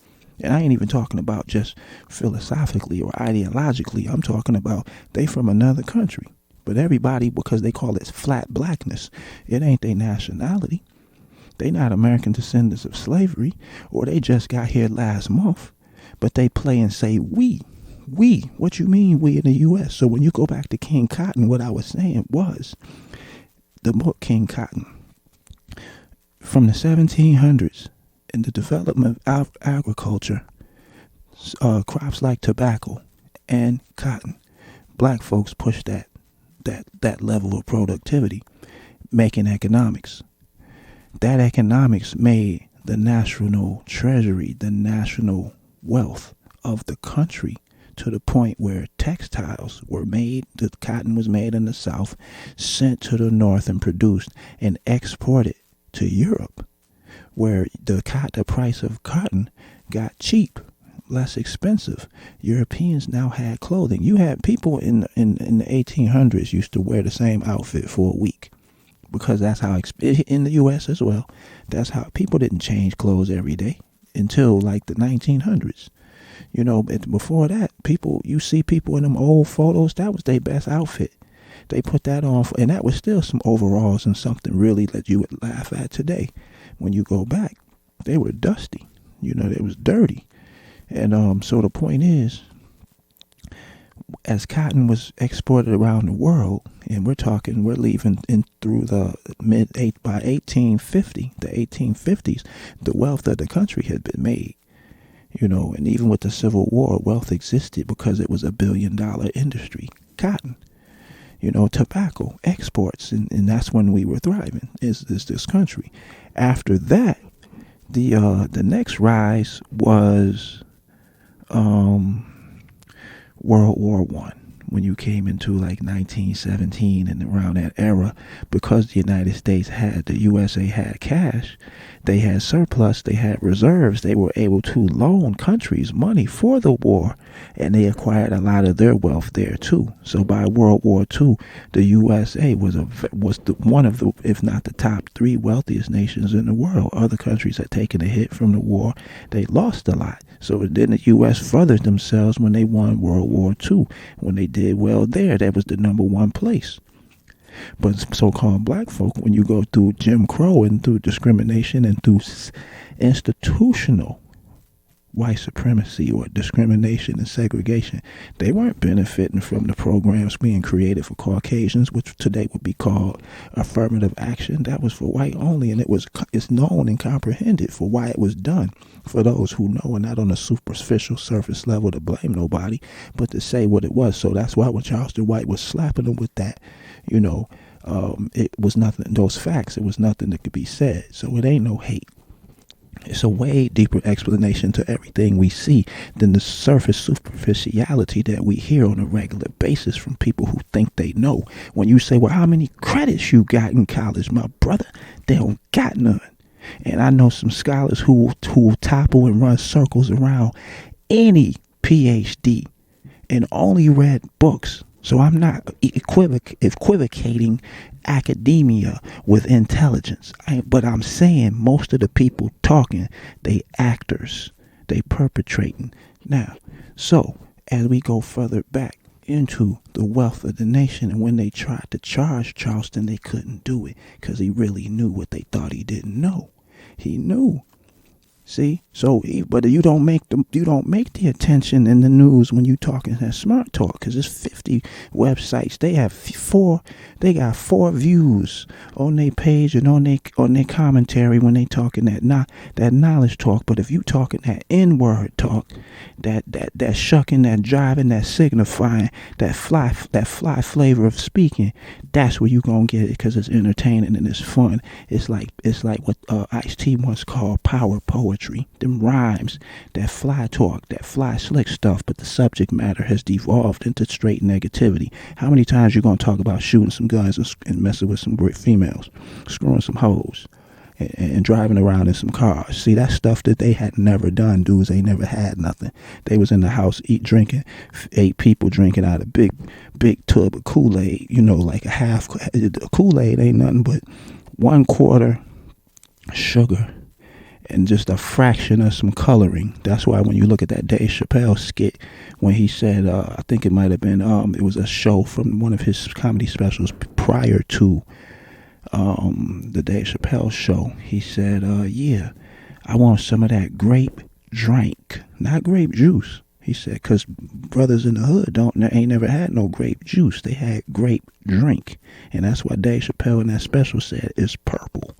And I ain't even talking about just philosophically or ideologically. I'm talking about they from another country. But everybody, because they call it flat blackness, it ain't their nationality. They not American descendants of slavery, or they just got here last month. But they play and say we. What you mean we in the U.S.? So when you go back to King Cotton, what I was saying was the book King Cotton from the 1700s. In the development of agriculture, crops like tobacco and cotton, black folks pushed that level of productivity, making economics. That economics made the national treasury, the national wealth of the country, to the point where textiles were made, the cotton was made in the South, sent to the North and produced and exported to Europe, where the price of cotton got cheap, less expensive. Europeans now had clothing. You had people in the 1800s used to wear the same outfit for a week, because that's how, in the U.S. as well, that's how people didn't change clothes every day until like the 1900s. Before that, you see people in them old photos, that was their best outfit. They put that on, and that was still some overalls and something really that you would laugh at today. When you go back, they were dusty. They was dirty. And so the point is, as cotton was exported around the world, and we're leaving through the by 1850, the 1850s, the wealth of the country had been made. And even with the Civil War, wealth existed because it was $1 billion industry. Cotton, tobacco, exports, and that's when we were thriving, is this country. After that, the next rise was World War I. When you came into like 1917 and around that era, because the USA had cash, they had surplus, they had reserves, they were able to loan countries money for the war, and they acquired a lot of their wealth there too. So by World War II, the USA was one of the, if not the top 3 wealthiest nations in the world. Other countries had taken a hit from the war. They lost a lot. So then the U.S. furthered themselves when they won World War II. When they did well there, that was the #1 place. But so-called black folk, when you go through Jim Crow and through discrimination and through institutional white supremacy or discrimination and segregation, they weren't benefiting from the programs being created for Caucasians, which today would be called affirmative action. That was for white only, and it's known and comprehended for why it was done. For those who know, and not on a superficial surface level to blame nobody, but to say what it was. So that's why when Charleston White was slapping them with that, it was nothing, those facts, it was nothing that could be said. So it ain't no hate. It's a way deeper explanation to everything we see than the surface superficiality that we hear on a regular basis from people who think they know. When you say, well, how many credits you got in college, my brother? They don't got none. And I know some scholars who topple and run circles around any PhD and only read books. So I'm not equivocating academia with intelligence. But I'm saying most of the people talking, they actors, they perpetrating. Now, so as we go further back into the wealth of the nation, and when they tried to charge Charleston, they couldn't do it because he really knew what they thought he didn't know. He knew. See, so but you don't make the attention in the news when you talking that smart talk, because it's 50 websites. They got 4 views on their page and on their commentary when they talking that knowledge talk. But if you talking that N-word talk, that shucking, that driving, that signifying, that fly flavor of speaking, that's where you gonna get it, because it's entertaining and it's fun. It's like what Ice-T once called power poetry. Them rhymes, that fly talk, that fly slick stuff, but the subject matter has devolved into straight negativity. How many times you gonna talk about shooting some guns and messing with some great females, screwing some hoes, and driving around in some cars? See, that's stuff that they had never done. Dudes ain't never had nothing. They was in the house drinking, 8 people drinking out of big tub of Kool-Aid, like a half. Kool-Aid ain't nothing but 1/4 sugar and just a fraction of some coloring. That's why when you look at that Dave Chappelle skit, when he said, I think it might have been, it was a show from one of his comedy specials prior to the Dave Chappelle show. He said, yeah, I want some of that grape drink, not grape juice. He said, because brothers in the hood ain't never had no grape juice. They had grape drink. And that's why Dave Chappelle in that special said it's purple,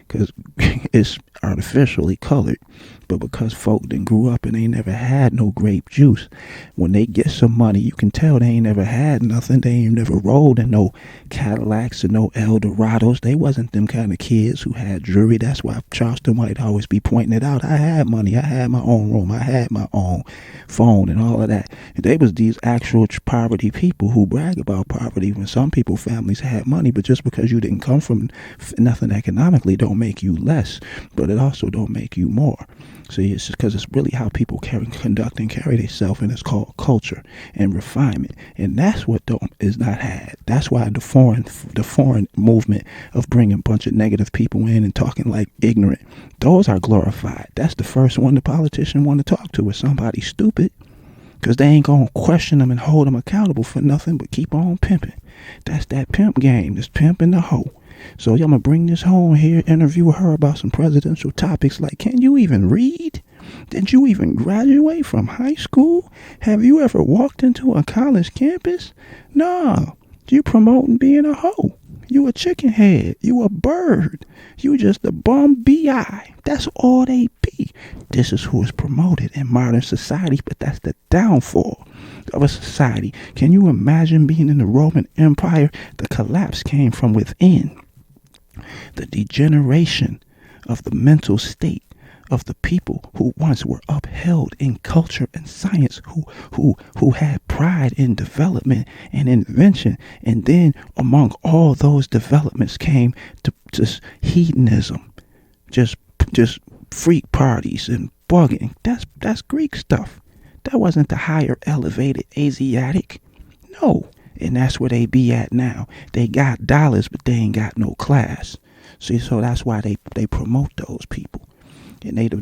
because it's artificially colored. But because folk done grew up and they never had no grape juice, when they get some money, you can tell they ain't never had nothing. They ain't never rolled in no Cadillacs and no Eldorados. They wasn't them kind of kids who had jewelry. That's why Charleston White always be pointing it out. I had money. I had my own room. I had my own phone and all of that. They was these actual poverty people who brag about poverty, when some people, families had money. But just because you didn't come from nothing economically don't make you less, but it also don't make you more. See, it's just because it's really how people conduct and carry themselves, and it's called culture and refinement, and that's what is not had. That's why the foreign movement of bringing a bunch of negative people in and talking like ignorant, those are glorified. That's the first one the politician want to talk to, is somebody stupid, because they ain't gonna question them and hold them accountable for nothing but keep on pimping. That's that pimp game. This pimp and the hoe. So I'm going to bring this home here, interview her about some presidential topics like, can you even read? Did you even graduate from high school? Have you ever walked into a college campus? No, you promoting being a hoe. You a chicken head. You a bird. You just a bum B.I. That's all they be. society. This is who is promoted in modern society, but that's the downfall of a society. Can you imagine being in the Roman Empire? The collapse came from within. The degeneration of the mental state of the people who once were upheld in culture and science, who had pride in development and invention, and then among all those developments came to just hedonism, just freak parties and bugging. That's Greek stuff. That wasn't the higher elevated Asiatic. No. And that's where they be at now. They got dollars, but they ain't got no class. See, so that's why they promote those people.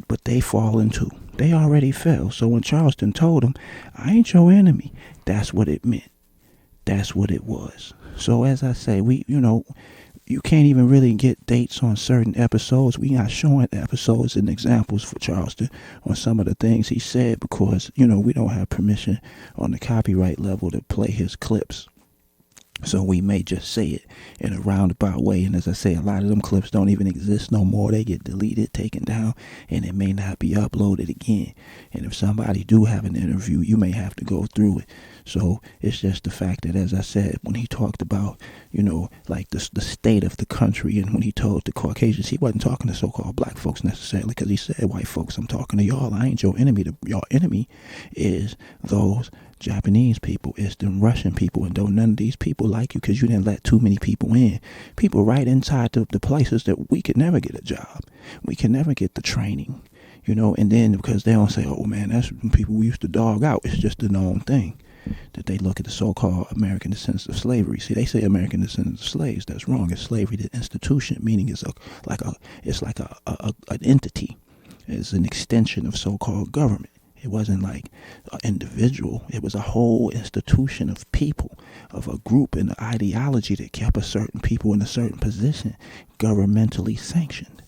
But they fall into. They already fell. So when Charleston told them, I ain't your enemy, that's what it meant. That's what it was. So as I say, you can't even really get dates on certain episodes. We not showing episodes and examples for Charleston on some of the things he said because, we don't have permission on the copyright level to play his clips. So we may just say it in a roundabout way. And as I say, a lot of them clips don't even exist no more. They get deleted, taken down, and it may not be uploaded again. And if somebody do have an interview, you may have to go through it. So it's just the fact that, as I said, when he talked about, like the state of the country, and when he told the Caucasians, he wasn't talking to so-called black folks necessarily, because he said, white folks, I'm talking to y'all. I ain't your enemy. Your enemy is those Japanese people, it's them Russian people, and don't none of these people like you because you didn't let too many people in. People right inside the places that we could never get a job. We can never get the training, and then because they don't say, oh man, that's people we used to dog out. It's just a known thing that they look at the so-called American descendants of slavery. See, they say American descendants of slaves. That's wrong. It's slavery, the institution, meaning it's like an entity. It's an extension of so-called government. It wasn't like an individual. It was a whole institution of people, of a group and an ideology that kept a certain people in a certain position, governmentally sanctioned.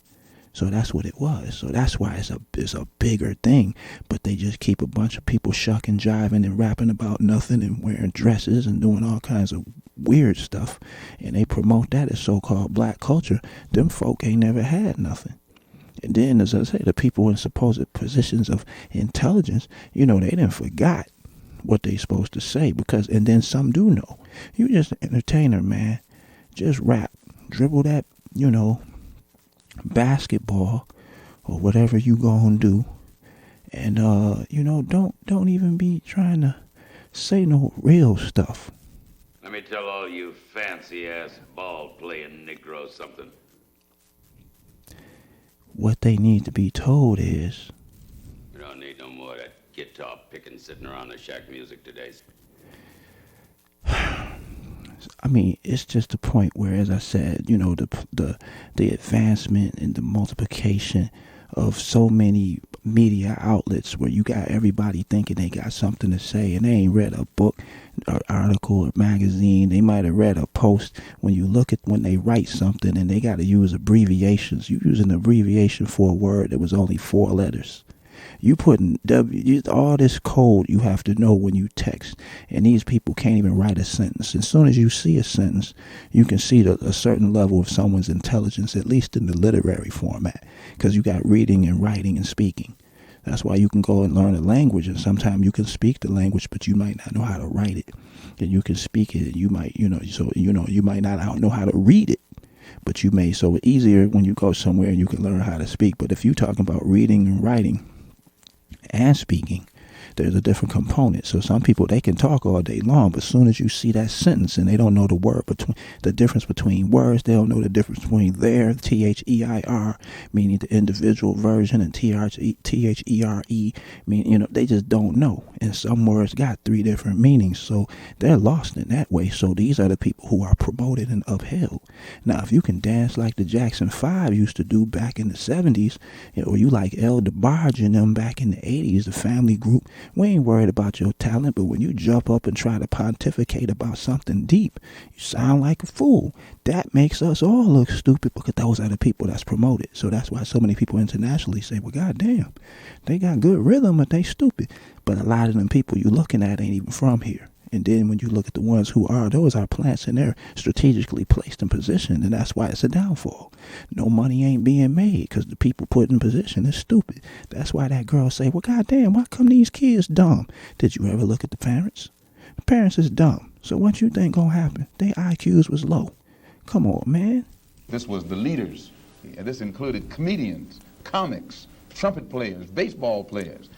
So that's what it was. So that's why it's a bigger thing. But they just keep a bunch of people shucking, jiving, and rapping about nothing and wearing dresses and doing all kinds of weird stuff. And they promote that as so-called black culture. Them folk ain't never had nothing. And then, as I say, the people in supposed positions of intelligence, they done forgot what they supposed to say and then some do know. You just an entertainer, man. Just rap. Dribble that, basketball or whatever you gonna do. And, don't even be trying to say no real stuff. Let me tell all you fancy-ass ball-playing Negroes something. What they need to be told is, We don't need no more of that guitar picking sitting around the shack music today. I mean, it's just a point where, as I said, the advancement and the multiplication of so many media outlets where you got everybody thinking they got something to say and they ain't read a book or article or magazine. They might have read a post. When they write something and they got to use abbreviations, you use an abbreviation for a word that was only 4 letters. You putting all this code you have to know when you text, and these people can't even write a sentence. As soon as you see a sentence, you can see a certain level of someone's intelligence, at least in the literary format, because you got reading and writing and speaking. That's why you can go and learn a language, and sometimes you can speak the language, but you might not know how to write it. And you can speak it, and you might, you might not know how to read it. But you may, so easier when you go somewhere and you can learn how to speak. But if you're talking about reading and writing and speaking, there's a different component. So some people, they can talk all day long, but as soon as you see that sentence and they don't know the difference between words, they don't know the difference between their, T-H-E-I-R, meaning the individual version, and T-H-E-R-E, meaning, they just don't know. And some words got 3 different meanings, so they're lost in that way. So these are the people who are promoted and upheld. Now, if you can dance like the Jackson 5 used to do back in the 70s, or you like El DeBarge and them back in the 80s, the family group, we ain't worried about your talent. But when you jump up and try to pontificate about something deep, you sound like a fool. That makes us all look stupid because those are the people that's promoted. So that's why so many people internationally say, well, goddamn, they got good rhythm, but they stupid. But a lot of them people you looking at ain't even from here. And then when you look at the ones who are, those are plants, and they're strategically placed in position, and that's why it's a downfall. No money ain't being made because the people put in position is stupid. That's why that girl say, well, goddamn, why come these kids dumb? Did you ever look at the parents? The parents is dumb. So what you think gonna happen? Their IQs was low. Come on, man. This was the leaders. And this included comedians, comics, trumpet players, baseball players.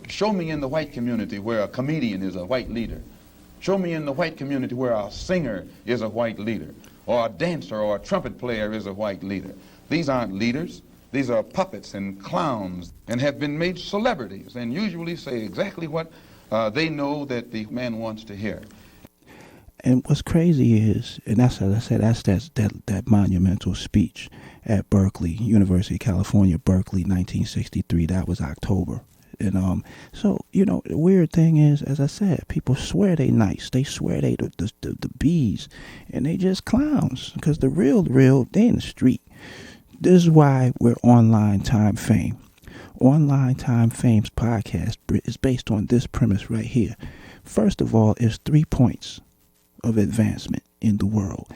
Show me in the white community where a comedian is a white leader. Show me in the white community where a singer is a white leader, or a dancer or a trumpet player is a white leader. These aren't leaders. These are puppets and clowns and have been made celebrities and usually say exactly what they know that the man wants to hear. And what's crazy is, and that's, as I said, that monumental speech at Berkeley, University of California, Berkeley, 1963. That was October. And so, you know, the weird thing is, as I said, people swear they nice. They swear they the bees, and they just clowns. Because the real, they in the street. This is why we're Online Time Fame. Online Time Fame's podcast is based on this premise right here. First of all, there's 3 points of advancement in the world.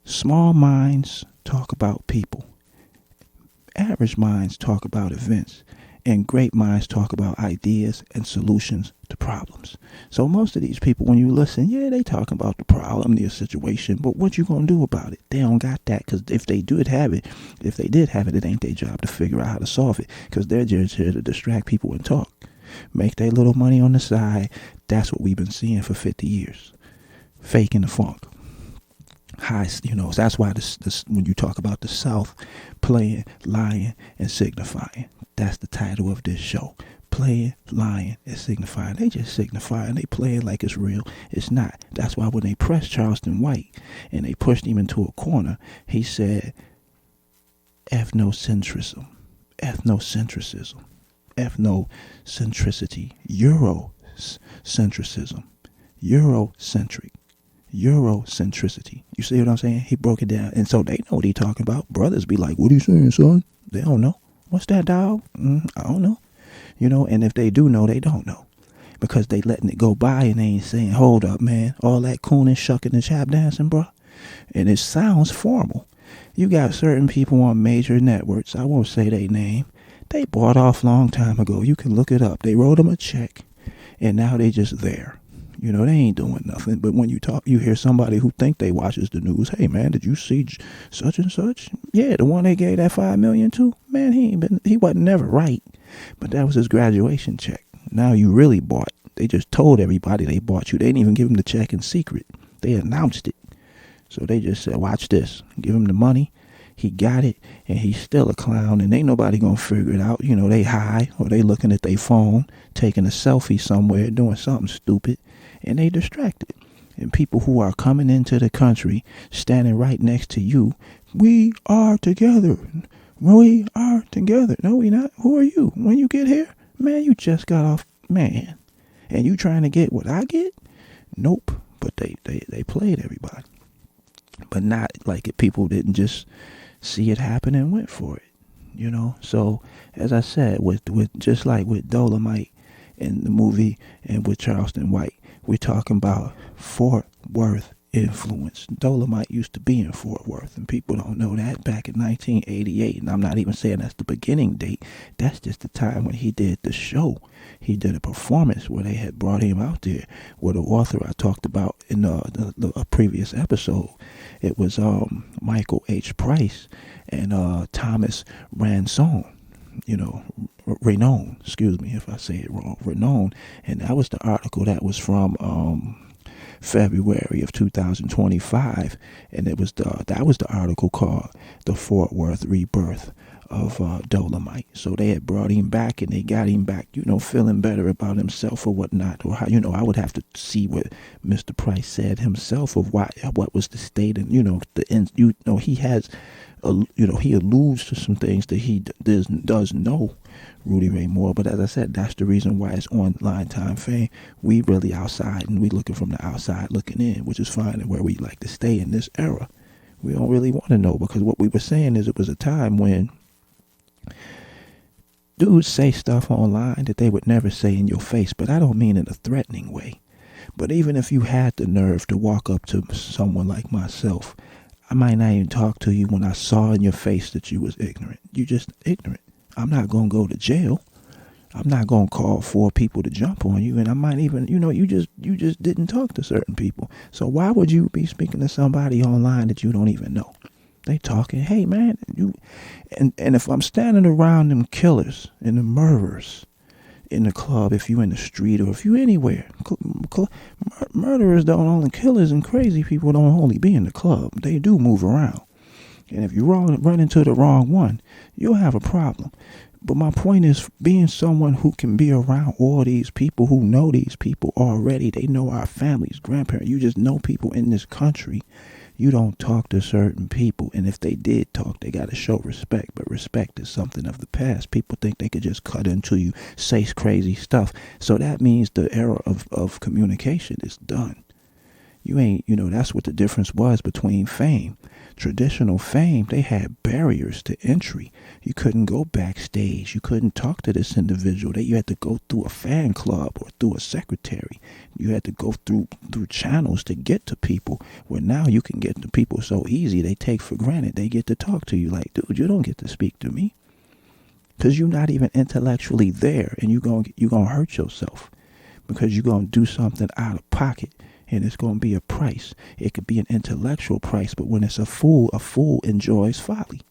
Small minds talk about people. Average minds talk about events. And great minds talk about ideas and solutions to problems. So most of these people, when you listen, yeah, they talking about the problem, the situation, but what you gonna do about it? They don't got that, because if they did have it, it ain't their job to figure out how to solve it, because they're just here to distract people and talk. Make their little money on the side. That's what we've been seeing for 50 years. Faking the funk. High, you know, that's why this when you talk about the South, playing, lying, and signifying. That's the title of this show. Playing, lying, and signifying. They just signifying. They playing like it's real. It's not. That's why when they pressed Charleston White and they pushed him into a corner, he said, ethnocentrism, ethnocentricism, ethnocentricity, Eurocentrism, Eurocentric, Eurocentricity. You see what I'm saying? He broke it down. And so they know what he talking about. Brothers be like, what are you saying, son? They don't know. What's that, dog? I don't know. You know, and if they do know, they don't know. Because they letting it go by and they ain't saying, hold up, man. All that cooning, shucking, and chap dancing, bro. And it sounds formal. You got certain people on major networks, I won't say their name, they bought off long time ago. You can look it up. They wrote them a check, and now they just there. You know, they ain't doing nothing. But when you talk, you hear somebody who think they watches the news. Hey, man, did you see such and such? Yeah, the one they gave that $5 million to? Man, he wasn't never right. But that was his graduation check. Now you really bought. They just told everybody they bought you. They didn't even give him the check in secret. They announced it. So they just said, watch this. Give him the money. He got it, and he's still a clown, and ain't nobody gonna figure it out. You know, they high, or they looking at their phone, taking a selfie somewhere, doing something stupid, and they distracted. And people who are coming into the country, standing right next to you, we are together. We are together. No, we not. Who are you? When you get here, man, you just got off, man. And you trying to get what I get? Nope. But they played everybody. But not like it, people didn't just see it happen and went for it, you know. So as I said, with just like with Dolomite in the movie and with Charleston White, we're talking about Fort Worth influence. Dolomite used to be in Fort Worth, and people don't know that, back in 1988. And I'm not even saying that's the beginning date. That's just the time when he did the show. He did a performance where they had brought him out there, where the author I talked about in the previous episode, it was Michael H. Price and Thomas Ransone. You know, Renown, excuse me if I say it wrong, Renown. And that was the article that was from February of 2025, and that was the article called "The Fort Worth Rebirth of Dolomite." So they had brought him back, and they got him back, you know, feeling better about himself or whatnot, or how, you know, I would have to see what Mr. Price said himself of what was the state, and he has, he alludes to some things that he does know, Rudy Ray Moore. But as I said, that's the reason why it's Online Time Fame. We really outside, and we looking from the outside looking in, which is fine, and where we like to stay in this era. We don't really want to know, because what we were saying is it was a time when dudes say stuff online that they would never say in your face, but I don't mean in a threatening way. But even if you had the nerve to walk up to someone like myself, I might not even talk to you when I saw in your face that you was ignorant. You just ignorant. I'm not going to go to jail. I'm not going to call 4 people to jump on you. And I might even, you just didn't talk to certain people. So why would you be speaking to somebody online that you don't even know? They talking, hey man, and if I'm standing around them killers and the murderers in the club, if you in the street or if you anywhere, murderers don't only, killers and crazy people don't only be in the club. They do move around. And if you run into the wrong one, you'll have a problem. But my point is, being someone who can be around all these people who know these people already, they know our families, grandparents, you just know people in this country. You don't talk to certain people, and if they did talk, they got to show respect. But respect is something of the past. People think they could just cut into you, say crazy stuff. So that means the era of communication is done. You ain't, that's what the difference was between fame. Traditional fame, they had barriers to entry. You couldn't go backstage. You couldn't talk to this individual. You had to go through a fan club or through a secretary. You had to go through channels to get to people, where now you can get to people so easy. They take for granted they get to talk to you. Like, dude, you don't get to speak to me because you're not even intellectually there, and you're gonna hurt yourself because you're going to do something out of pocket. And it's going to be a price. It could be an intellectual price, but when it's a fool enjoys folly.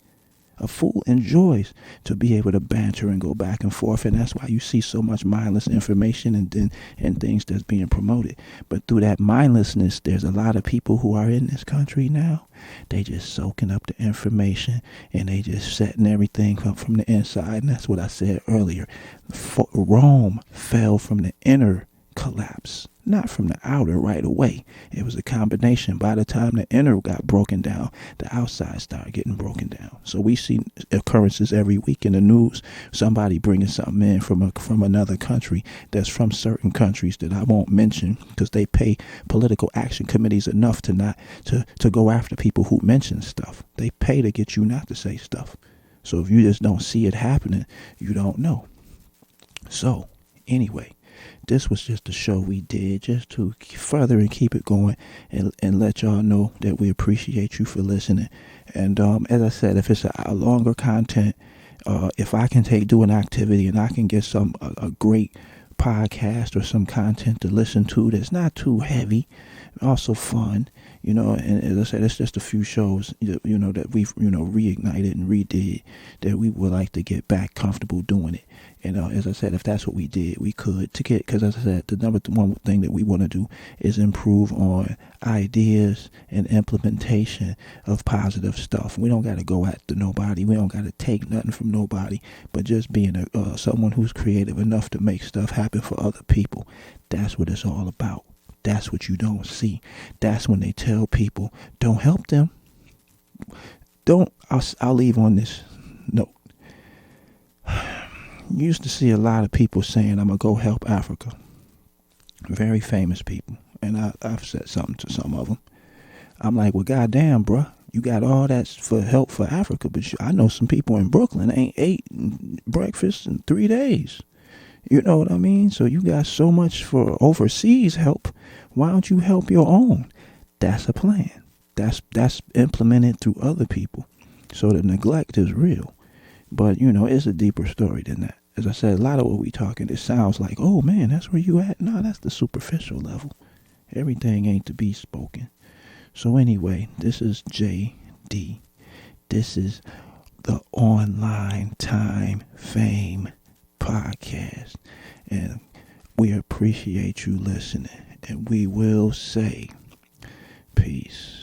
A fool enjoys to be able to banter and go back and forth, and that's why you see so much mindless information and things that's being promoted. But through that mindlessness, there's a lot of people who are in this country now. They just soaking up the information, and they just setting everything up from the inside. And that's what I said earlier. Rome fell from the inner collapse, not from the outer right away. It was a combination. By the time the inner got broken down, the outside started getting broken down. So we see occurrences every week in the news. Somebody bringing something in from another country that's from certain countries that I won't mention because they pay political action committees enough to not to go after people who mention stuff. They pay to get you not to say stuff. So if you just don't see it happening, you don't know. So anyway, this was just a show we did just to further and keep it going and let y'all know that we appreciate you for listening. And as I said, if it's a longer content, if I can do an activity and I can get a great podcast or some content to listen to that's not too heavy, also fun, and as I said, it's just a few shows, that we've, reignited and redid that we would like to get back comfortable doing it. And as I said, if that's what we did, we could because as I said, the number one thing that we want to do is improve on ideas and implementation of positive stuff. We don't got to go after nobody. We don't got to take nothing from nobody, but just being someone who's creative enough to make stuff happen for other people. That's what it's all about. That's what you don't see. That's when they tell people, don't help them. I'll leave on this note. You used to see a lot of people saying, I'm going to go help Africa. Very famous people. And I've said something to some of them. I'm like, well, goddamn, bruh. You got all that for help for Africa, but I know some people in Brooklyn ain't ate breakfast in 3 days. You know what I mean? So you got so much for overseas help. Why don't you help your own? That's a plan. That's implemented through other people. So the neglect is real. But, it's a deeper story than that. As I said, a lot of what we talking, it sounds like, oh, man, that's where you at. No, that's the superficial level. Everything ain't to be spoken. So anyway, this is JD. This is the Online Time Fame Podcast. And we appreciate you listening. And we will say peace.